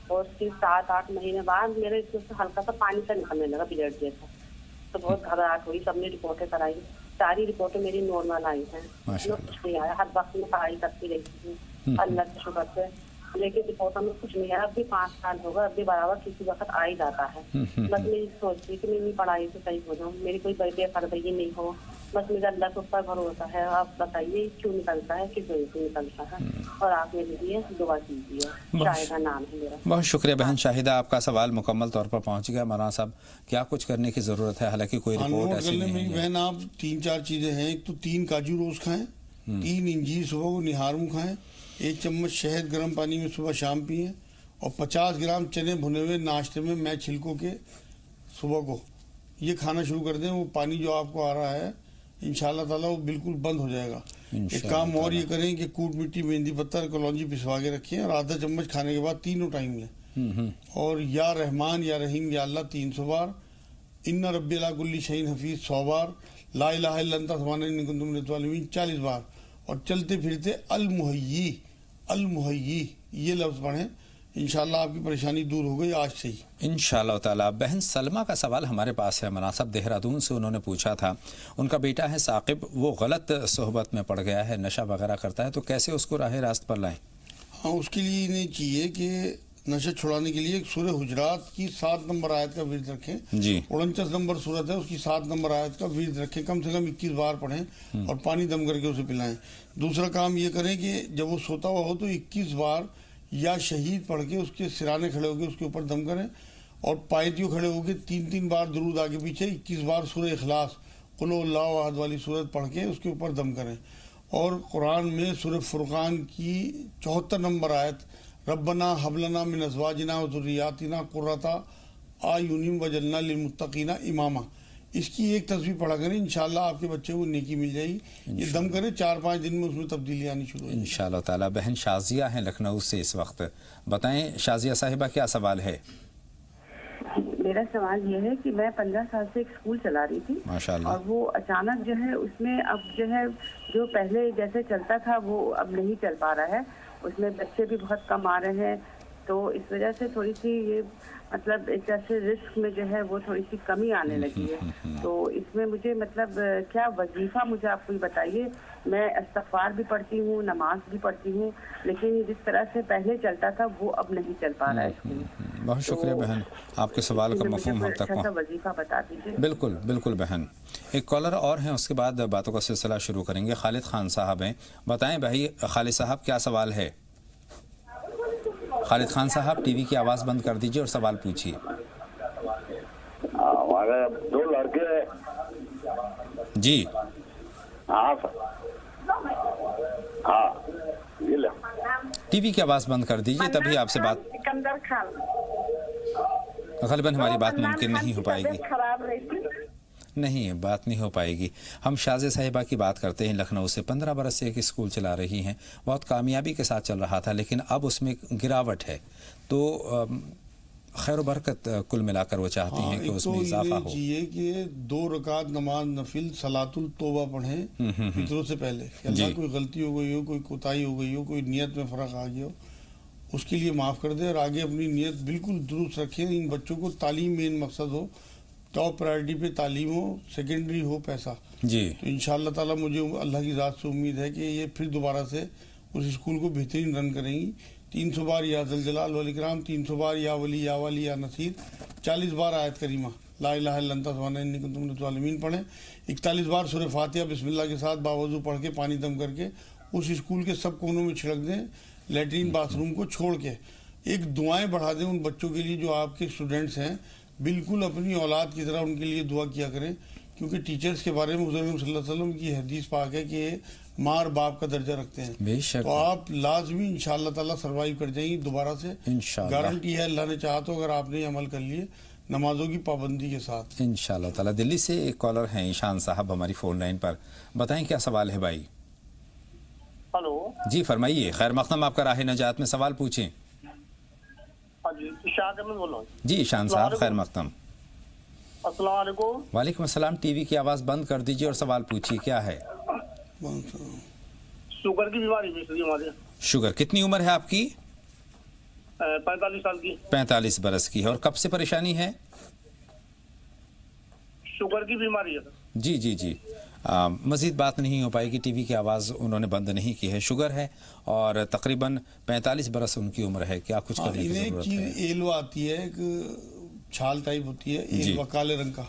اور پھر 7-8 مہینے بعد میرے اس میں سے ہلکا سا پانی سا نکلنے لگا بلیڈ جیسا. تو بہت گھبراہٹ ہوئی, سب نے رپورٹیں کرائی, ساری رپورٹیں میری نارمل آئی ہیں, کچھ نہیں آیا. ہر وقت میں پڑھائی کرتی رہتی ہوں اللہ کے شکر سے, لیکن رپورٹوں میں کچھ نہیں آیا. اب بھی 5 سال ہوگا, اب بھی برابر کسی وقت آ ہی جاتا ہے. بس میری سوچتی کہ میری پڑھائی سے صحیح ہو جاؤں, میری کوئی بے پردگی نہیں ہو, بس مجھے اللہ کے اوپر بھروسہ ہے. آپ بتائیے کیوں نکلتا ہے, کس وجہ سے نکلتا ہے, اور آپ میرے لیے دعا کیجیے. شاہدہ نام ہے میرا. بہت شکریہ بہن شاہدہ, آپ کا سوال مکمل طور پر پہنچ گیا. مولانا صاحب کیا کچھ کرنے کی ضرورت ہے؟ حالانکہ کوئی رپورٹ ایسی نہیں ہے. بہن آپ 3-4 چیزیں ہیں. ایک تو 3 کاجو روز کھائیں, 3 انجیر صبح کو نہاروں کھائیں, 1 چمچ شہد گرم پانی میں صبح شام پئیں, اور 50 گرام چنے بھنے ہوئے ناشتے میں میں چھلکوں کے صبح کو یہ کھانا شروع کر دیں. وہ پانی جو آپ کو آ رہا ہے انشاءاللہ تعالیٰ وہ بالکل بند ہو جائے گا. ایک کام اور یہ کریں کہ کوٹ مٹی مہندی پتر کلونجی پسوا کے رکھیں, اور آدھا چمچ کھانے کے بعد تینوں ٹائم لیں. اور یا رحمان یا رحیم یا اللہ 300 بار, ان رب علی کل شیء حفیظ 100 بار, لا الہ الا انت سبحانک انی کنت من الظالمین 40 بار, اور چلتے پھرتے المحیی المحیی یہ لفظ پڑھیں. انشاءاللہ آپ کی پریشانی دور ہو گئی آج سے ہی انشاءاللہ تعالیٰ. بہن سلمہ کا سوال ہمارے پاس ہے مناسب دہرادون سے. انہوں نے پوچھا تھا ان کا بیٹا ہے ثاقب, وہ غلط صحبت میں پڑ گیا ہے, نشہ وغیرہ کرتا ہے, تو کیسے اس کو راہ راست پر لائیں؟ ہاں اس کے لیے انہیں چاہیے کہ نشہ چھڑانے کے لیے ایک سورہ حجرات کی 7 نمبر آیت کا ورد رکھیں. جی 49 نمبر سورت ہے, اس کی 7 نمبر آیت کا ورد رکھیں, کم سے کم 21 بار پڑھیں اور پانی دم کر کے اسے پلائیں. دوسرا کام یہ کریں کہ جب وہ سوتا ہوا ہو تو 21 بار یا شہید پڑھ کے اس کے سرانے کھڑے ہو کے اس کے اوپر دم کریں, اور پائتیوں کھڑے ہو کے 3 بار درود آگے پیچھے 21 بار سورہ اخلاص قل اللہ احد والی سورت پڑھ کے اس کے اوپر دم کریں. اور قرآن میں سورہ فرقان کی 74 نمبر آیت ربنا حب لنا من ازواجنا و ذریاتنا قرۃ اعین وجعلنا للمتقین اماما, اس کی ایک تصویر پڑھا کریں. انشاءاللہ آپ کے بچے کو نیکی مل جائے گی. یہ دم کریں 4-5 دن میں اس میں تبدیلی آنی شروع ہو انشاءاللہ تعالیٰ. بہن شازیہ ہیں لکھنؤ سے اس وقت, بتائیں شازیہ صاحبہ کیا سوال ہے؟ میرا سوال یہ ہے کہ میں 15 سال سے ایک اسکول چلا رہی تھی, اور وہ اچانک جو ہے اس میں اب جو ہے جو پہلے جیسے چلتا تھا وہ اب نہیں چل پا رہا ہے. اس میں بچے بھی بہت کم آ رہے ہیں, تو اس وجہ سے تھوڑی سی یہ مطلب ایک طرح سے رسک میں جو ہے وہ تھوڑی سی کمی آنے لگی ہے. تو اس میں مجھے مطلب کیا وظیفہ مجھے آپ کو بتائیے. میں استغفار بھی پڑھتی ہوں, نماز بھی پڑھتی ہوں, لیکن جس طرح سے پہلے چلتا تھا وہ اب نہیں چل پا رہا ہے. بہت شکریہ بہن, آپ کے سوال کا مفہوم ہم تک وظیفہ بتا دیجیے. بالکل بالکل بہن. ایک کالر اور ہیں, اس کے بعد باتوں کا سلسلہ شروع کریں گے. خالد خان صاحب ہیں, بتائیں بھائی خالد صاحب کیا سوال ہے؟ خالد خان صاحب ٹی وی کی آواز بند کر دیجیے اور سوال پوچھیے. ہمارے 2 لڑکے ہیں. جی ہاں ہاں ٹی وی کی آواز بند کر دیجیے تبھی آپ سے بات. سکندر خان. غالباً ہماری بات ممکن نہیں ہو پائے گی. نہیں بات نہیں ہو پائے گی. ہم شازیہ صاحبہ کی بات کرتے ہیں. لکھنؤ سے 15 برس سے ایک اسکول چلا رہی ہیں, بہت کامیابی کے ساتھ چل رہا تھا, لیکن اب اس میں گراوٹ ہے. تو خیر و برکت کل ملا کر وہ چاہتی ہیں کہ اس میں اضافہ ہو. چاہیے کہ 2 رکعت نماز نفل صلاۃ التوبہ پڑھیں فطروں سے پہلے. اللہ کوئی غلطی ہو گئی ہو, کوئی کوتاہی ہو گئی ہو, کوئی نیت میں فرق آ گیا ہو, اس کے لیے معاف کر دیں, اور آگے اپنی نیت بالکل درست رکھیں. ان بچوں کو تعلیم مین مقصد ہو, ٹاپ پرائرٹی پہ تعلیم ہو, سیکنڈری ہو پیسہ. جی تو انشاءاللہ تعالیٰ مجھے اللہ کی ذات سے امید ہے کہ یہ پھر دوبارہ سے اس اسکول کو بہترین رن کریں گی. 300 بار یا ذوالجلال والاکرام, 300 بار یا ولی یا والی یا نصیر, 40 بار آیت کریمہ لا الہ الا انت سبحانک انی کنت من الظالمین پڑھیں. 41 بار سورہ فاتحہ بسم اللہ کے ساتھ باوضو پڑھ کے پانی دم کر کے اس اسکول کے سب کونوں میں چھڑک دیں, لیٹرین باتھ روم کو چھوڑ کے. ایک دعائیں بڑھا دیں ان بچوں کے لیے جو آپ کے اسٹوڈنٹس ہیں, بالکل اپنی اولاد کی طرح ان کے لیے دعا کیا کریں, کیونکہ ٹیچرز کے بارے میں حضور صلی اللہ علیہ وسلم کی حدیث پاک ہے کہ ماں اور باپ کا درجہ رکھتے ہیں. بے شک. تو آپ لازمی انشاءاللہ تعالیٰ سروائیو کر جائیں گی دوبارہ سے, گارنٹی ہے, اللہ نے چاہا تو اگر آپ نے عمل کر لیے نمازوں کی پابندی کے ساتھ انشاءاللہ تعالیٰ. دلی سے ایک کالر ہیں ایشان صاحب ہماری فون لائن پر. بتائیں کیا سوال ہے بھائی؟ ہلو جی فرمائیے. خیر مقدم آپ کا راہ نجات میں سوال پوچھیں. ہاں جی اشاق احمد بول رہا ہوں. جی ایشان صاحب خیر مقدم. السلام علیکم. وعلیکم السلام. ٹی وی کی آواز بند کر دیجیے اور سوال پوچھیے, کیا ہے؟ شوگر کی بیماری ہے ہمارے. شوگر کتنی عمر ہے آپ کی؟ 45 سال کی. 45 برس کی ہے. اور کب سے پریشانی ہے؟ شوگر کی بیماری ہے. جی جی جی. مزید بات نہیں ہو پائے گی, ٹی وی کی آواز انہوں نے بند نہیں کی ہے. شوگر ہے اور تقریباً 45 برس ان کی عمر ہے. کیا کچھ کرنے کی ضرورت ہے؟ ایلوا آتی ہے, ایک چھال ٹائپ ہوتی ہے, ایلوا کالے رنگ کا,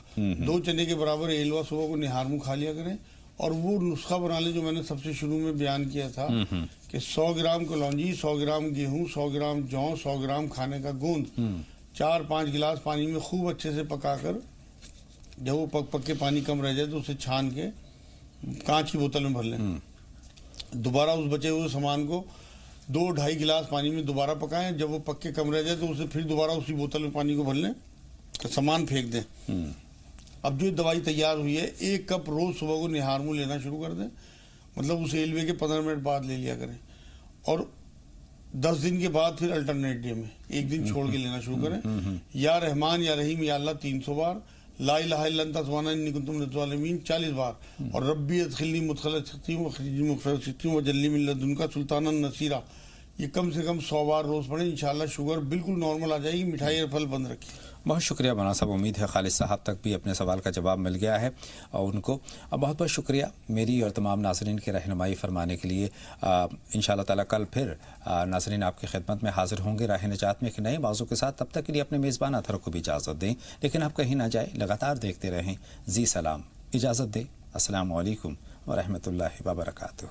2 چنے کے برابر ایلوا صبح کو نہار منہ کھا لیا کریں. اور وہ نسخہ بنا لیں جو میں نے سب سے شروع میں بیان کیا تھا کہ 100 گرام کلونجی, 100 گرام گیہوں, 100 گرام جو, 100 گرام کھانے کا گوند, 4-5 گلاس پانی میں خوب اچھے سے پکا کر, جب وہ پک کے پانی کم رہ جائے تو اسے چھان کے کانچ کی بوتل میں بھر لیں. دوبارہ اس بچے ہوئے سامان کو 2-2.5 گلاس پانی میں دوبارہ پکائیں. جب وہ پک کے کم رہ جائے تو اسے پھر دوبارہ اسی بوتل میں پانی کو بھر لیں, سامان پھینک دیں. اب جو دوائی تیار ہوئی ہے 1 کپ روز صبح کو نہار منہ لینا شروع کر دیں. مطلب اس ایلوے کے 15 منٹ بعد لے لیا کریں. اور 10 دن کے بعد پھر الٹرنیٹ ڈے میں 1 دن چھوڑ کے لینا شروع کریں. یا رحمان یا رحیم یا اللہ 300 بار, لا الہ الا انت سبحانک انی کنت من الظالمین 40 بار, اور ربی ادخلنی مدخل صدق واخرجنی مخرج صدق وجعلنی من لدنک سلطانا نصیرا, یہ کم سے کم 100 بار روز پڑھیں. انشاءاللہ شوگر بالکل نارمل آ جائے گی. مٹھائی اور پھل بند رکھیے. بہت شکریہ مولانا صاحب. امید ہے خالد صاحب تک بھی اپنے سوال کا جواب مل گیا ہے اور ان کو بہت بہت شکریہ میری اور تمام ناظرین کے رہنمائی فرمانے کے لیے. انشاءاللہ تعالیٰ کل پھر ناظرین آپ کی خدمت میں حاضر ہوں گے راہ نجات میں ایک نئے موضوع کے ساتھ. تب تک کے لیے اپنے میزبان اطہر کو بھی اجازت دیں, لیکن آپ کہیں نہ جائیں, لگاتار دیکھتے رہیں زی سلام. اجازت دیں. السلام علیکم ورحمۃ اللہ وبرکاتہ.